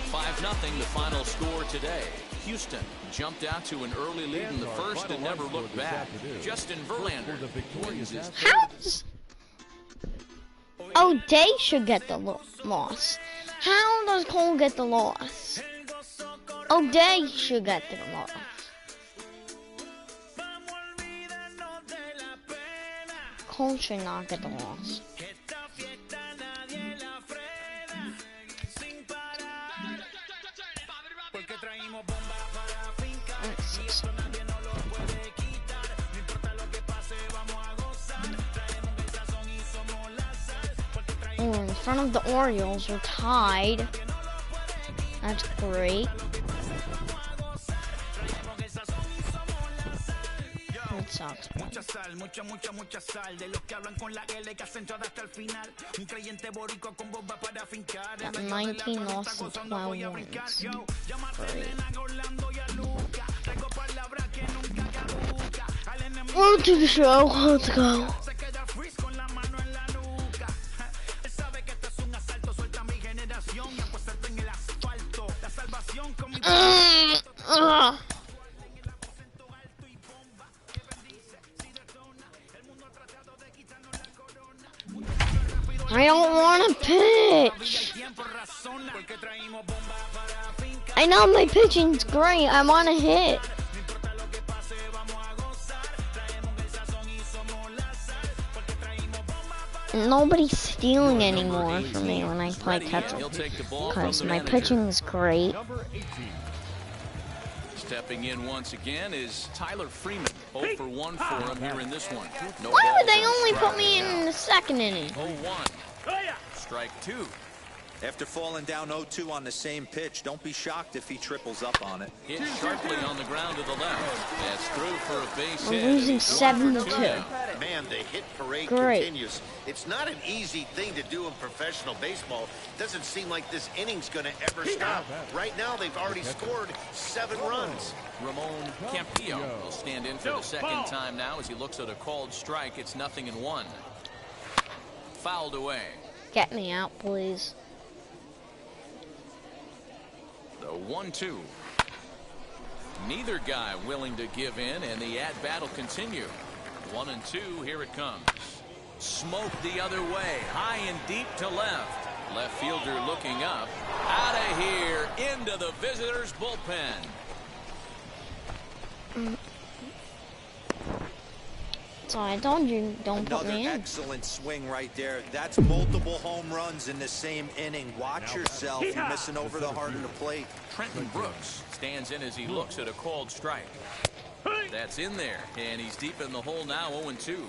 5-0 the final score today. Houston jumped out to an early lead in the first and never looked back. Justin Verlander wins his How's... Oh, they should get the loss. How does Cole get the loss? Oh, they should get the loss. Cole should not get the loss. Oh, in front of the Orioles, we're tied. That's great. Red Sox. 19 losses, 12 wins. On to the show. Let's go. I don't want to pitch. I know my pitching's great. I want to hit. Nobody's stealing anymore from me when I play catcher because my pitching is great. Stepping in once again is Tyler Freeman. 0 for 1 for him here in this one. No Why would they only put me in the second inning? 0-1. Strike 2. After falling down 0-2 on the same pitch, don't be shocked if he triples up on it. Hit sharply on the ground to the left. That's through for a base hit. We're losing 7-2. Man, the hit parade Great. continues. It's not an easy thing to do in professional baseball. Doesn't seem like this inning's going to ever stop. Right now, they've already scored 7 runs. Ramon Campillo will stand in for the second time now as he looks at a called strike. It's 0-1. Fouled away. Get me out, please. The 1-2. Neither guy willing to give in, and the at-bat will continue. 1-2, here it comes. Smoke the other way, high and deep to left. Left fielder looking up. Out of here, into the visitors' bullpen. So I told you, don't put me in. Another excellent swing right there. That's multiple home runs in the same inning. Watch yourself. You're missing over the heart of the plate. Trenton Brooks stands in as he looks at a called strike. That's in there, and he's deep in the hole now, 0-2.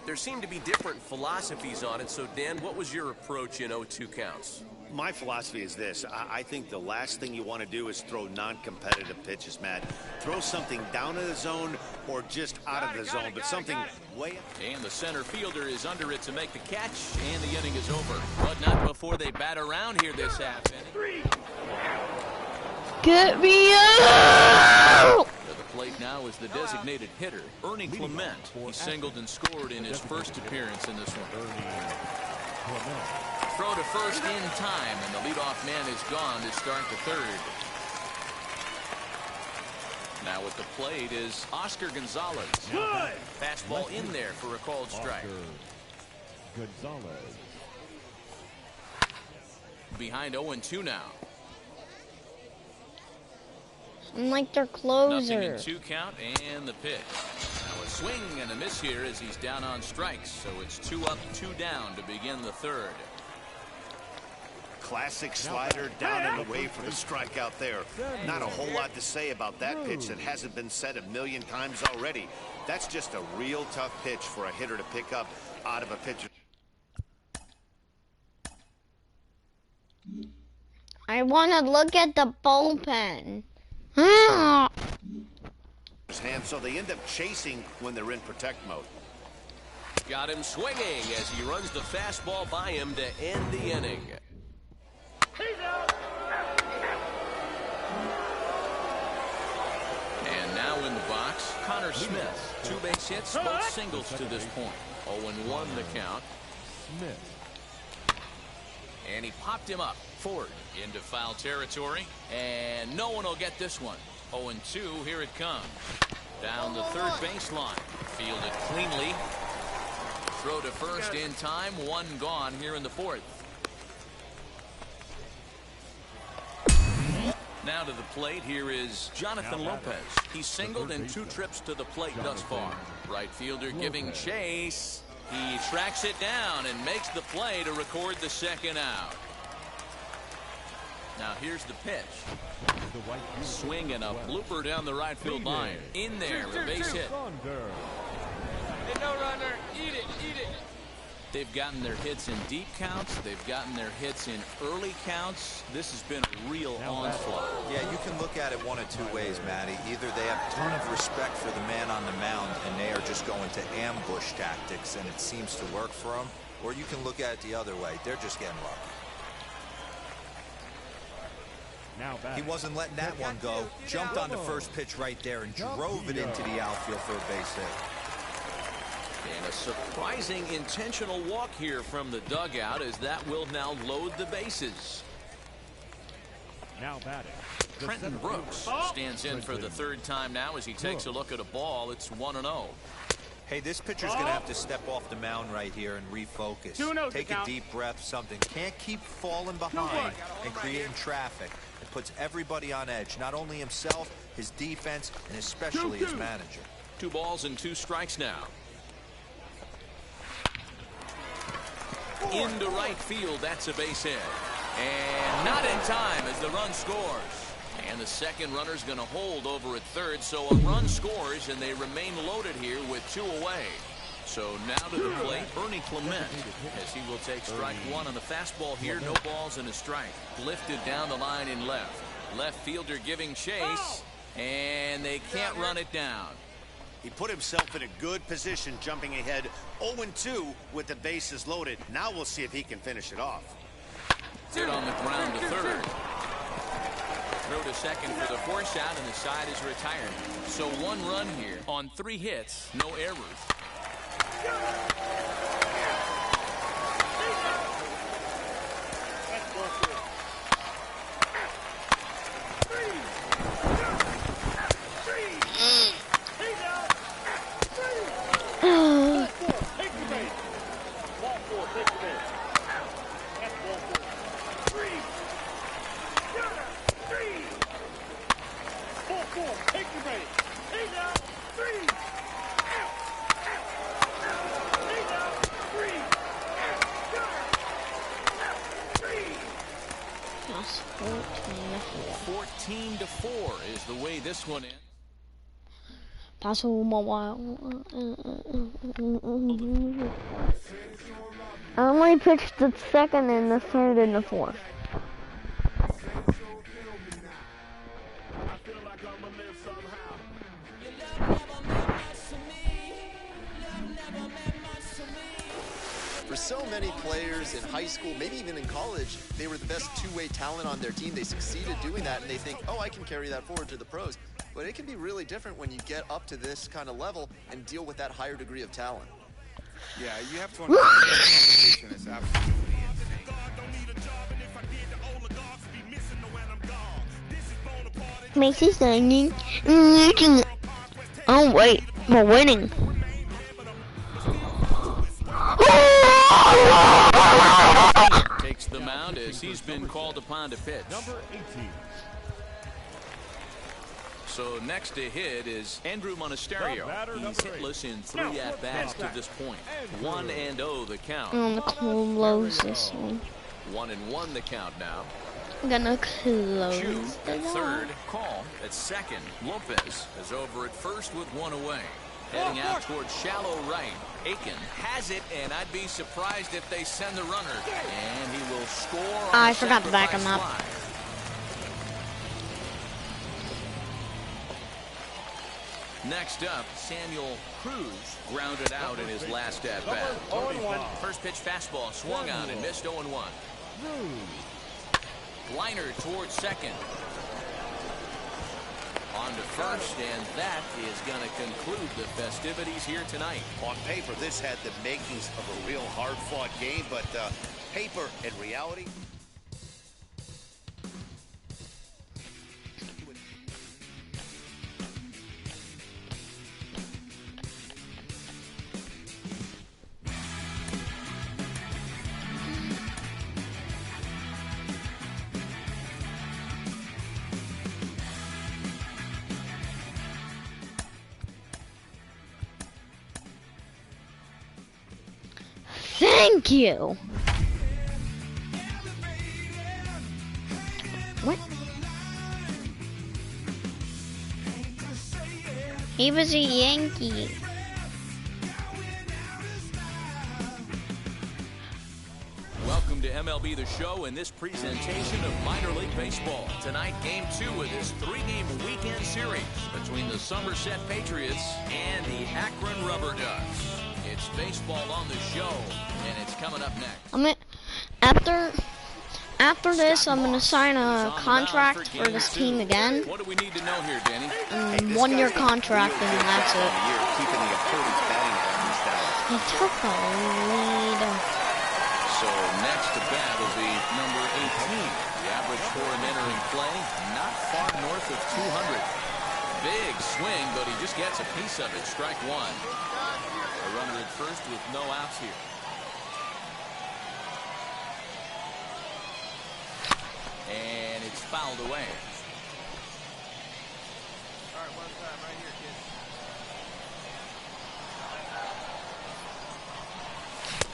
There seem to be different philosophies on it, so Dan, what was your approach in 0-2 counts? My philosophy is this. I think the last thing you want to do is throw non-competitive pitches, Matt. Throw something down in the zone or just out of the zone, but something way up. And the center fielder is under it to make the catch, and the inning is over. But not before they bat around here this half inning. Get me out! To the plate now is the designated hitter, Ernie Clement. He singled and scored in his first appearance in this one. Throw to first in time, and the leadoff man is gone to start the third. Now at the plate is Oscar Gonzalez. Fastball in there for a called strike. Gonzalez. Behind 0-2 now. I'm like their closer. 0-2 count and the pitch. Now a swing and a miss here as he's down on strikes. So it's 2 up, 2 down to begin the third. Classic slider down and away for the strikeout there. Not a whole lot to say about that pitch that hasn't been said a million times already. That's just a real tough pitch for a hitter to pick up out of a pitcher. I want to look at the bullpen. So they end up chasing when they're in protect mode. Got him swinging as he runs the fastball by him to end the inning. And now in the box, Connor Smith. 2 base hits, both singles to this point. 0-1 the count. Smith. And he popped him up forward into foul territory. And no one will get this one. 0-2, here it comes. Down the third baseline. Fielded cleanly. Throw to first in time. 1 gone here in the fourth. Now to the plate, here is Jonathan Lopez. He's singled in 2 trips to the plate thus far. Right fielder giving chase. He tracks it down and makes the play to record the second out. Now here's the pitch. Swing and a blooper down the right field line. In there, a base hit. Hey, no runner. Eat it, eat it. They've gotten their hits in deep counts. They've gotten their hits in early counts. This has been a real onslaught. Yeah, you can look at it one of two ways, Matty. Either they have a ton of respect for the man on the mound and they are just going to ambush tactics and it seems to work for them, or you can look at it the other way. They're just getting lucky. He wasn't letting that one go. Jumped on the first pitch right there and drove it into the outfield for a base hit. And a surprising intentional walk here from the dugout, as that will now load the bases. Now batting, Trenton Brooks stands in for the third time now as he takes a look at a ball. It's 1-0. Hey, this pitcher's going to have to step off the mound right here and refocus. Take a deep breath, something. Can't keep falling behind and creating traffic. It puts everybody on edge, not only himself, his defense, and especially his manager. 2 balls and 2 strikes now. Into right field, that's a base hit. And not in time as the run scores. And the second runner's going to hold over at third, so a run scores and they remain loaded here with 2 away. So now to the plate, Ernie Clement, as he will take strike 1 on the fastball here. No balls and a strike. Lifted down the line in left. Left fielder giving chase, and they can't run it down. He put himself in a good position, jumping ahead 0-2 with the bases loaded. Now we'll see if he can finish it off. Hit on the ground to third. Throw to second for the force out, and the side is retired. So 1 run here on 3 hits, no errors. That's 14-4 is the way this one ends. That's all my while. I only pitched the second and the third and the fourth. For so many players in high school, maybe even in college, they were the best two-way talent on their team. They succeeded doing that, and they think, oh, I can carry that forward to the pros. But it can be really different when you get up to this kind of level and deal with that higher degree of talent. Yeah, you have to understand the competition is absolutely insane. Macy's singing. Oh wait, we're winning. Takes the mound as he's been called upon to pitch. Number 18. So next to hit is Andrew Monasterio. He's hitless in 3 at-bats to this point. 1-0 the count. I'm gonna close this one. 1-1 the count now. I'm gonna close Chu the at third, Call at second. Lopez is over at first with 1 away. Heading out towards shallow right. Aiken has it, and I'd be surprised if they send the runner. And he will score on I forgot to back him up. fly. Next up, Samuel Cruz grounded out in his last at-bat. First pitch fastball swung on and missed 0-1. Liner towards second. On to first, and that is going to conclude the festivities here tonight. On paper, this had the makings of a real hard-fought game, but paper and reality. Thank you. What? He was a Yankee. MLB The Show in this presentation of minor league baseball. Tonight, Game 2 of this 3-game weekend series between the Somerset Patriots and the Akron Rubber Ducks. It's baseball on the show, and it's coming up next. After this, I'm going to sign a contract for this team again. What do we need to know here, Danny? 1-year contract, and that's it. Keeping the opponent's batting average down. He took the lead. So next to bat will be number 18. The average for him entering play, not far north of 200. Big swing, but he just gets a piece of it. Strike one. A runner at first with no outs here. And it's fouled away. All right, one time right here, kids.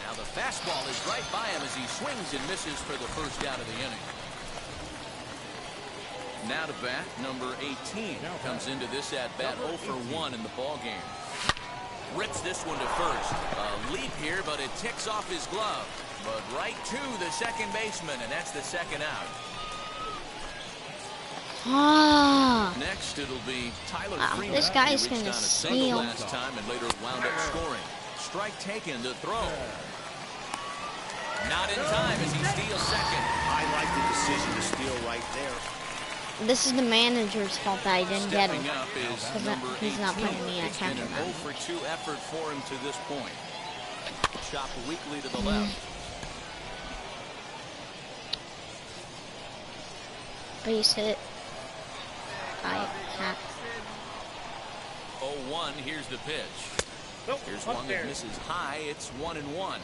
Now the fastball is right by him as he swings and misses for the first out of the inning. Now to bat, number 18 comes into this at bat 0 for 1 in the ball game. Rips this one to first. A leap here, but it ticks off his glove. But right to the second baseman, and that's the second out. Next, it'll be Tyler Freeman. This guy's He reached gonna on a single steal. last time and later wound up scoring. Strike taken to throw. Not in time as he steals second. I like the decision to steal right there. This is the manager's fault that I didn't get him. Stepping up is Because number he's not 18. putting me at It's been catcher an now. 0 for 2 effort for him to this point. Chop weakly to the left. Base hit. I can't. 0-1, here's the pitch. Here's one that misses high. It's 1-1.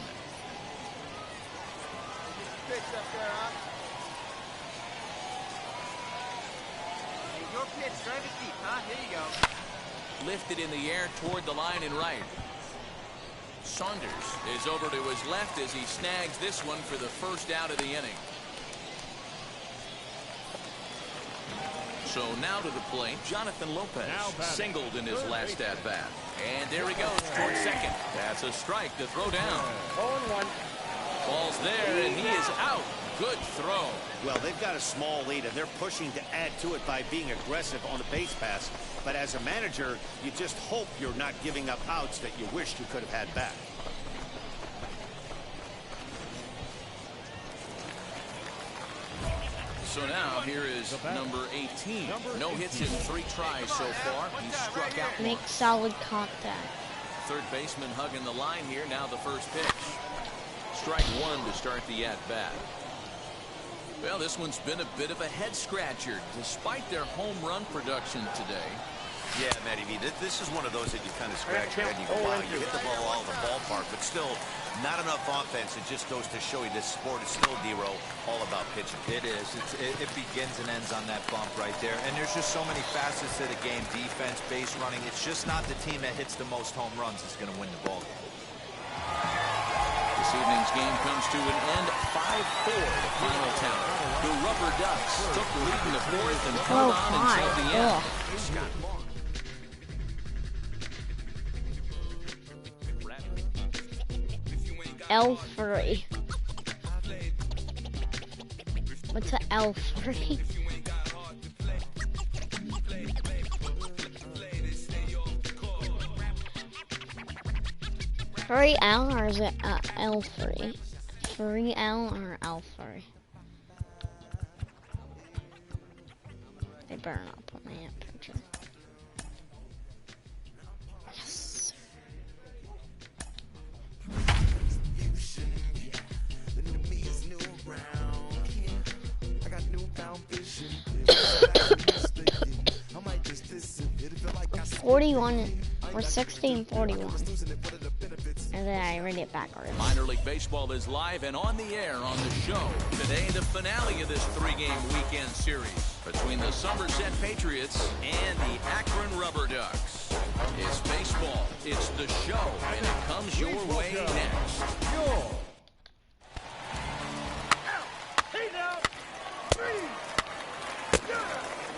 Pitch up there, huh? Hey, your pitch, drive it deep, huh? Here you go. Lifted in the air toward the line and right. Saunders is over to his left as he snags this one for the first out of the inning. So now to the plate, Jonathan Lopez singled in his last at bat. And there he goes towards second. That's a strike to throw down. 0-1. Ball's there and he is out. Good throw. Well, they've got a small lead, and they're pushing to add to it by being aggressive on the base pass. But as a manager, you just hope you're not giving up outs that you wished you could have had back. So now here is number 18. No hits in 3 tries so far. He struck out one. Make solid contact. Third baseman hugging the line here. Now the first pitch. Strike one to start the at-bat. Well, this one's been a bit of a head-scratcher despite their home run production today. Yeah, Matty V, this is one of those that you kind of scratch your head and you go, wow, you hit the ball all in the ballpark, but still not enough offense. It just goes to show you this sport is still, D-Row, all about pitching. It is. It begins and ends on that bump right there. And there's just so many facets to the game. Defense, base running. It's just not the team that hits the most home runs that's going to win the ball game. This evening's game comes to an end. 5-4, the final tally. The Rubber Ducks took the lead in the fourth and held on until the end. Scott Long. L3. What's a L3? Free L or is it L3? Free L or L3? They better not put me in picture. Yes. We're 41. We're 16-41. And then I read it backwards. Minor League Baseball is live and on the air on the show. Today, the finale of this 3-game weekend series between the Somerset Patriots and the Akron Rubber Ducks. It's baseball, it's the show, and it comes your way next. Hey now! 3!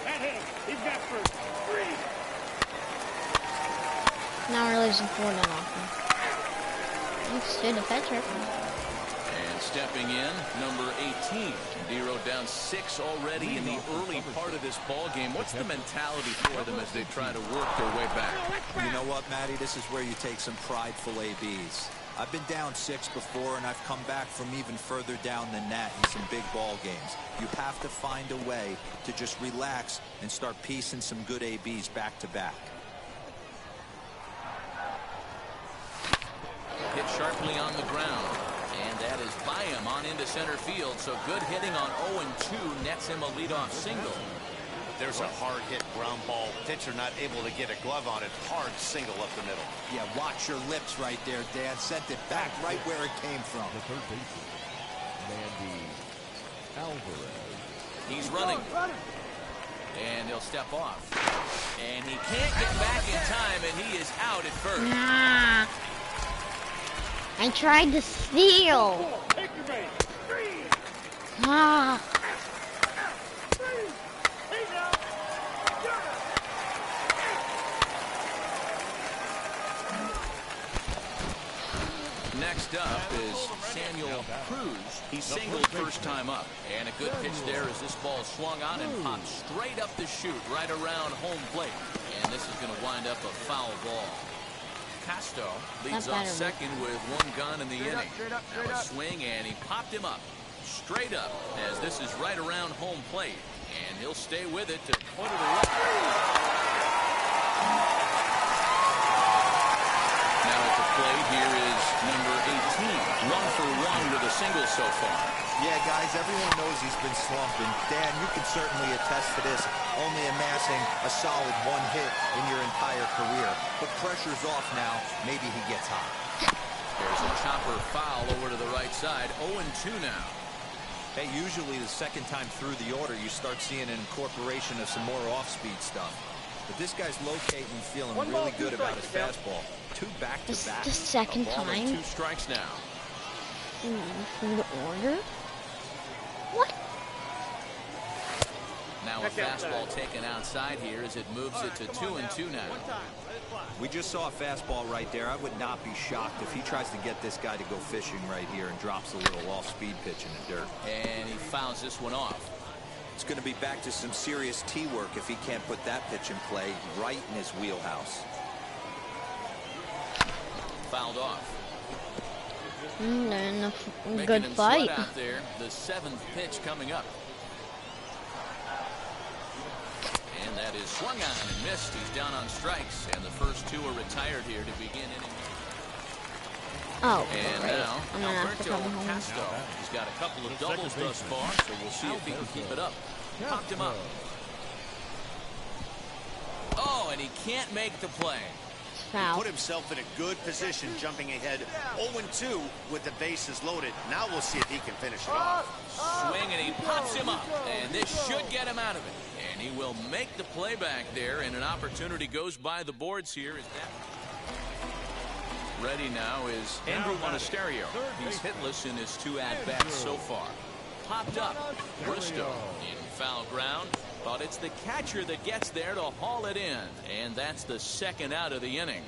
That hit him. He's got first. 3! Now we're losing 4-0. Thanks to the pitcher. And And stepping in, number 18. Dero down 6 already in the early part of this ball game. What's the mentality for them as they try to work their way back? You know what, Matty? This is where you take some prideful ABs. I've been down 6 before, and I've come back from even further down than that in some big ball games. You have to find a way to just relax and start piecing some good ABs back to back. Hit sharply on the ground. And that is by him on into center field. So good hitting on 0-2 nets him a leadoff single. There's a hard hit ground ball. Pitcher not able to get a glove on it. Hard single up the middle. Yeah, watch your lips right there, Dan. Sent it back right where it came from. The third baseman, Mandy Alvarez. He's running. And he'll step off. And he can't get back in time, and he is out at first. Nah. I tried to steal. Ah. Next up is Samuel Cruz. He singled first time up. And a good pitch there as this ball swung on and popped straight up the chute right around home plate. And this is going to wind up a foul ball. Casto leads off second with 1 gun in the inning. Now a swing, and he popped him up. Straight up, as this is right around home plate. And he'll stay with it to point to the left. Now at the plate, here is number 18. 1 for 1 with a single so far. Yeah, guys, everyone knows he's been slumping. Dan, you can certainly attest to this, only amassing a solid 1 hit in your entire career. But pressure's off now. Maybe he gets hot. There's a chopper foul over to the right side. 0-2 now. Hey, usually the second time through the order, you start seeing an incorporation of some more off-speed stuff. But this guy's locating, feeling really good about his fastball. 2 back-to-back. The second time. 2 strikes now. Through the order? What? Now a fastball taken outside here as it moves it to 2-2 now. We just saw a fastball right there. I would not be shocked if he tries to get this guy to go fishing right here and drops a little off-speed pitch in the dirt. And he fouls this one off. It's going to be back to some serious tee work if he can't put that pitch in play right in his wheelhouse. Fouled off. Good fight. Out there, the 7th pitch coming up. And that is swung on and missed. He's down on strikes, and the first 2 are retired here to begin inning. Oh, and great. now I'm gonna have to Alberto come home. Casto. He's got a couple of doubles thus far, so we'll see if he can keep it up. Popped him up. Oh, and he can't make the play. He put himself in a good position, jumping ahead 0-2 with the bases loaded. Now we'll see if he can finish it off. Swing, and he pops him up, and this should get him out of it. And he will make the play back there, and an opportunity goes by the boards here. Ready now is Andrew Monasterio. He's hitless in his 2 at-bats so far. Popped up. Bristow in foul ground. But it's the catcher that gets there to haul it in. And that's the 2nd out of the inning.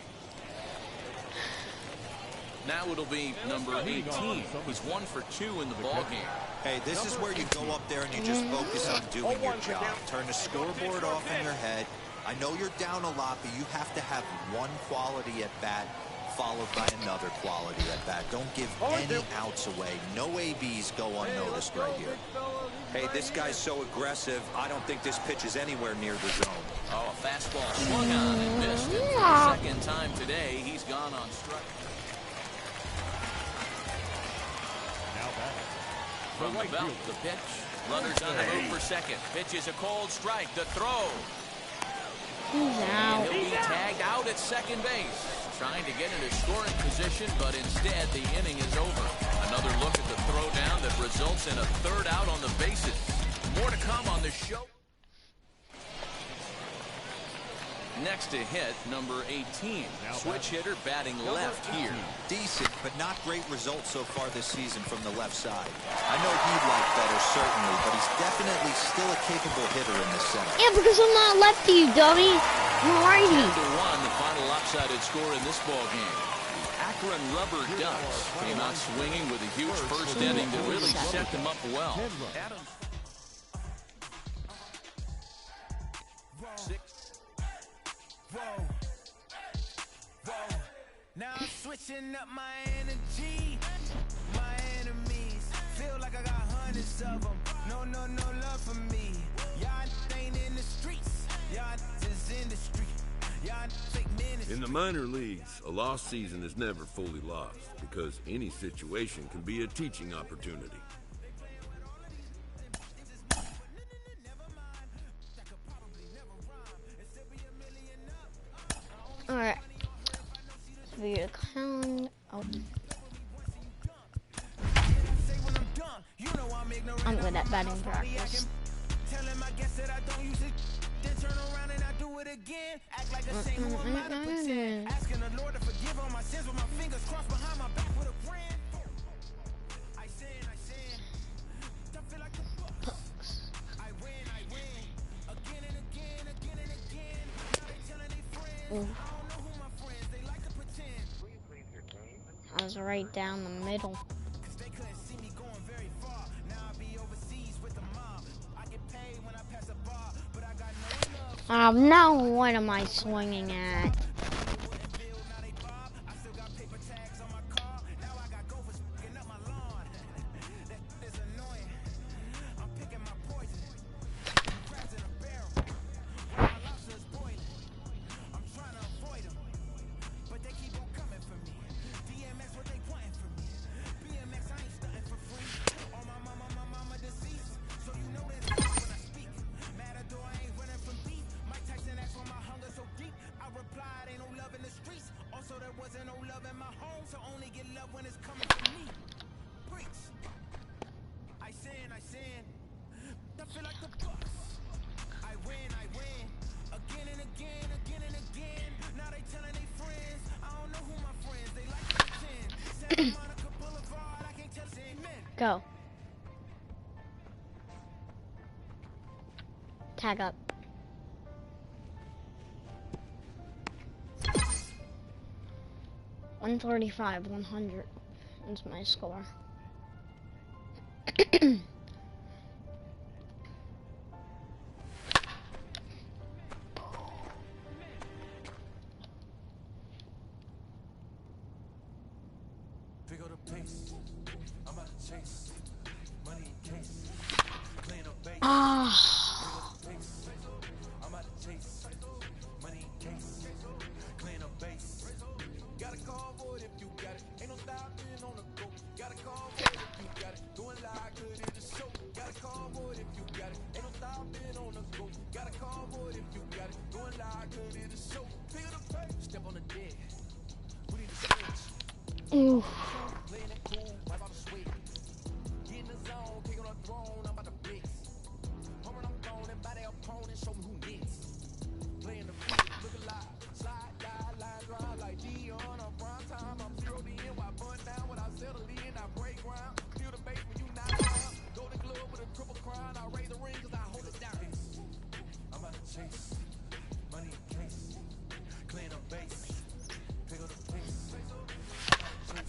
Now it'll be number 18. He's 1 for 2 in the ball game. Hey, this is where you go up there and you just focus on doing your job. Turn the scoreboard off in your head. I know you're down a lot, but you have to have 1 quality at bat followed by another quality at bat. Don't give any outs away. No ABs go unnoticed right here. Hey, this guy's so aggressive, I don't think this pitch is anywhere near the zone. Oh, a fastball swung on and missed. And for the 2nd time today, he's gone on strike. From the belt, the pitch. Runners on the move for second. Pitch is a cold strike. The throw. And he'll be tagged out at second base. Trying to get into scoring position, but instead the inning is over. Another look at the throw down that results in a 3rd out on the bases. More to come on the show. Next to hit, number 18. Switch hitter batting left here. Decent, but not great results so far this season from the left side. I know he'd like better, certainly, but he's definitely still a capable hitter in this setup. Yeah, because I'm not lefty, you dummy. I'm righty. 10-1, the final lopsided score in this ball game. The Akron Rubber Ducks came out swinging with a huge first inning that really set them up well. Now I'm switching up my energy. My enemies feel like I got hundreds of them. No love for me. Y'all ain't in the streets. Y'all is in the street. Y'all take minutes. In the minor leagues, a lost season is never fully lost because any situation can be a teaching opportunity. Alright. We're count. Oh. I'm good at batting practice. Tell him I guess that I don't use it. Then turn around and I do it again. Act like a shame, who am I to pretend? Asking the Lord to forgive all my sins with my fingers crossed behind my back with a friend. I sin. I feel like a book. I win. Again and again. Now they telling their friends. I don't know who my friends, they like to pretend. I was right down the middle. Cause they couldn't see me going very far. Now I be overseas with the mob. I get paid when I pass a bar, but I got no love. Now what am I swinging at? Go. Tag up. $135, 100 is my score. Ooh.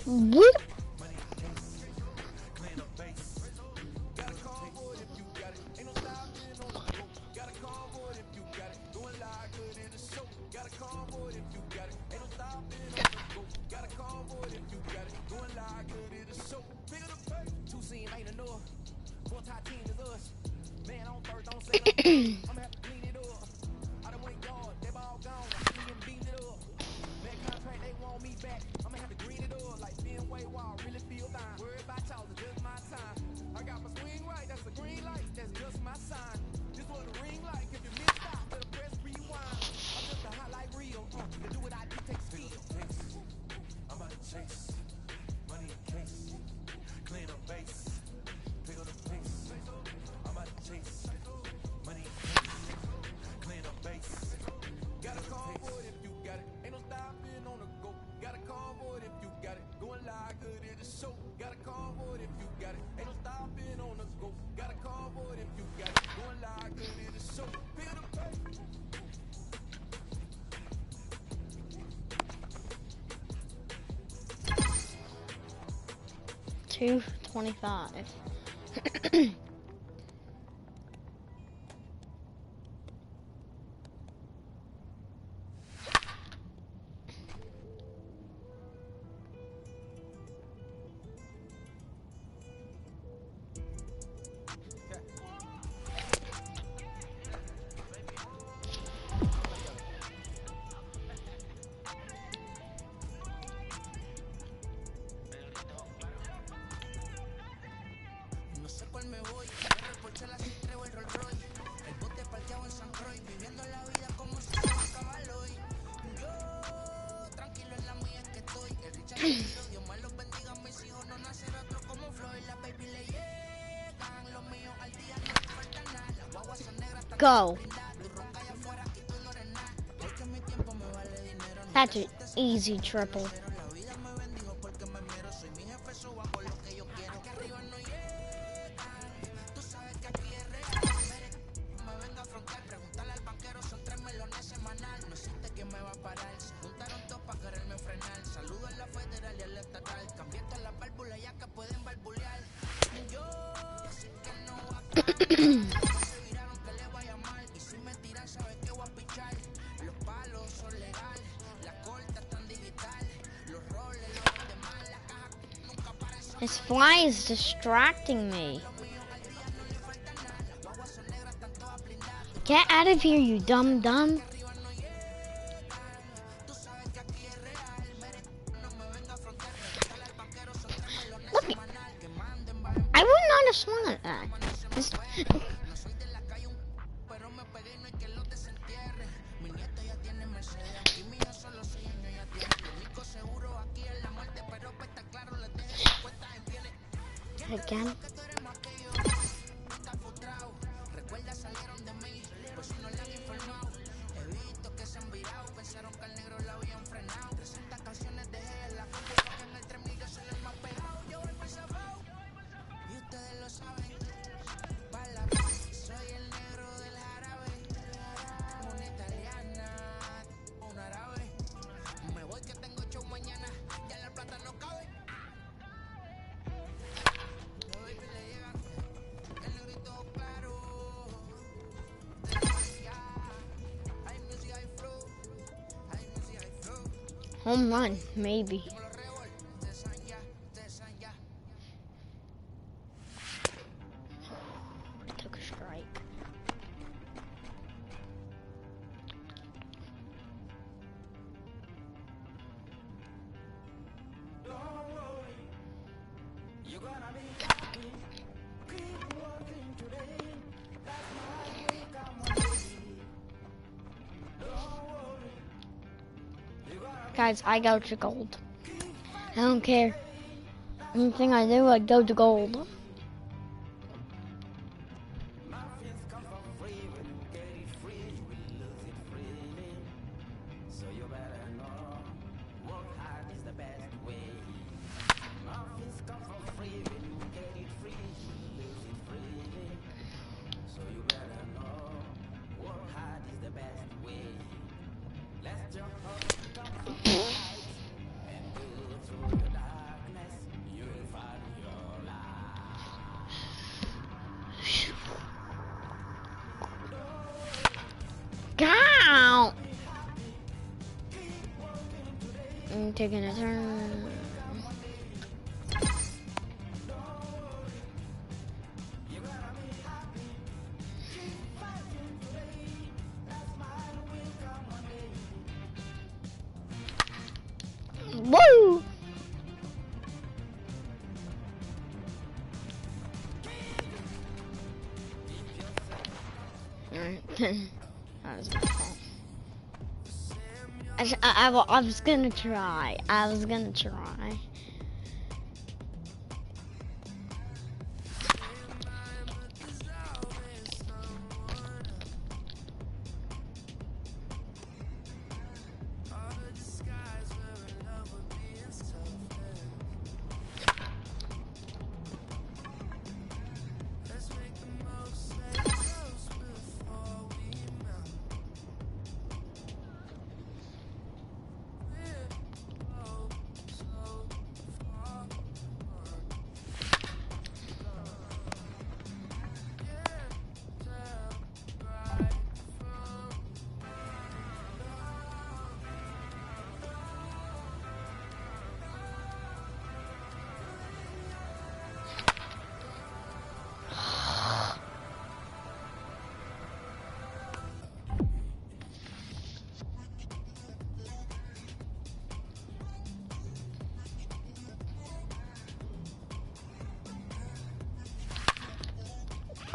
Whoop. 225. Go. That's an easy triple. This fly is distracting me. Get out of here, you dumb. Look, I would not have swung at that. Again. Home run, maybe. I took a strike. Guys, I go to gold. I don't care. Anything I do, I go to gold. Ow! I'm taking a turn. Woo! Alright. That was my fault. I was gonna try.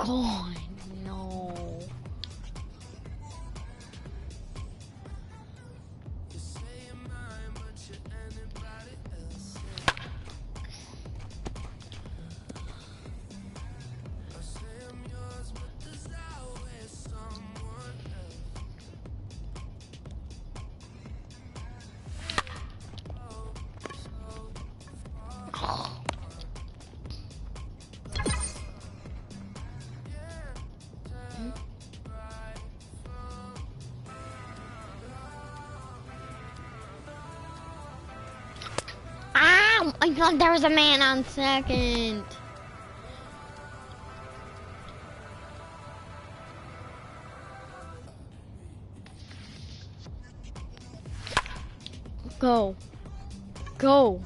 God, no. I thought there was a man on second. Go. Go.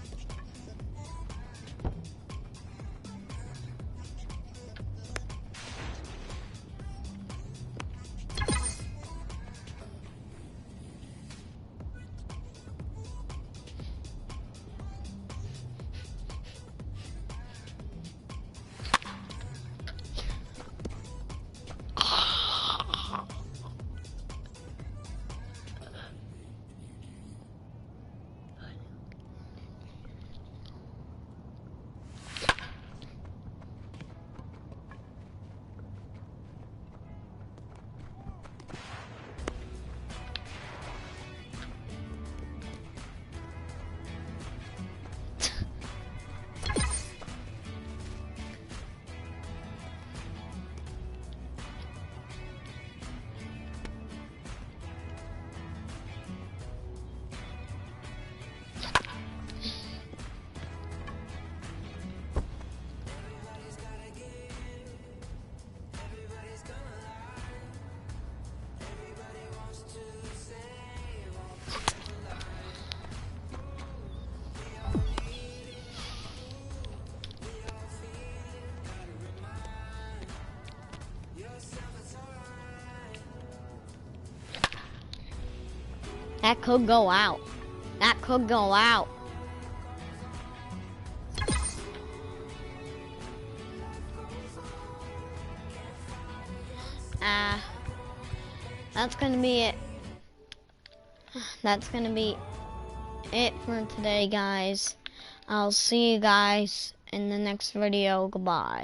That could go out. That could go out. That's gonna be it. That's gonna be it for today, guys. I'll see you guys in the next video. Goodbye.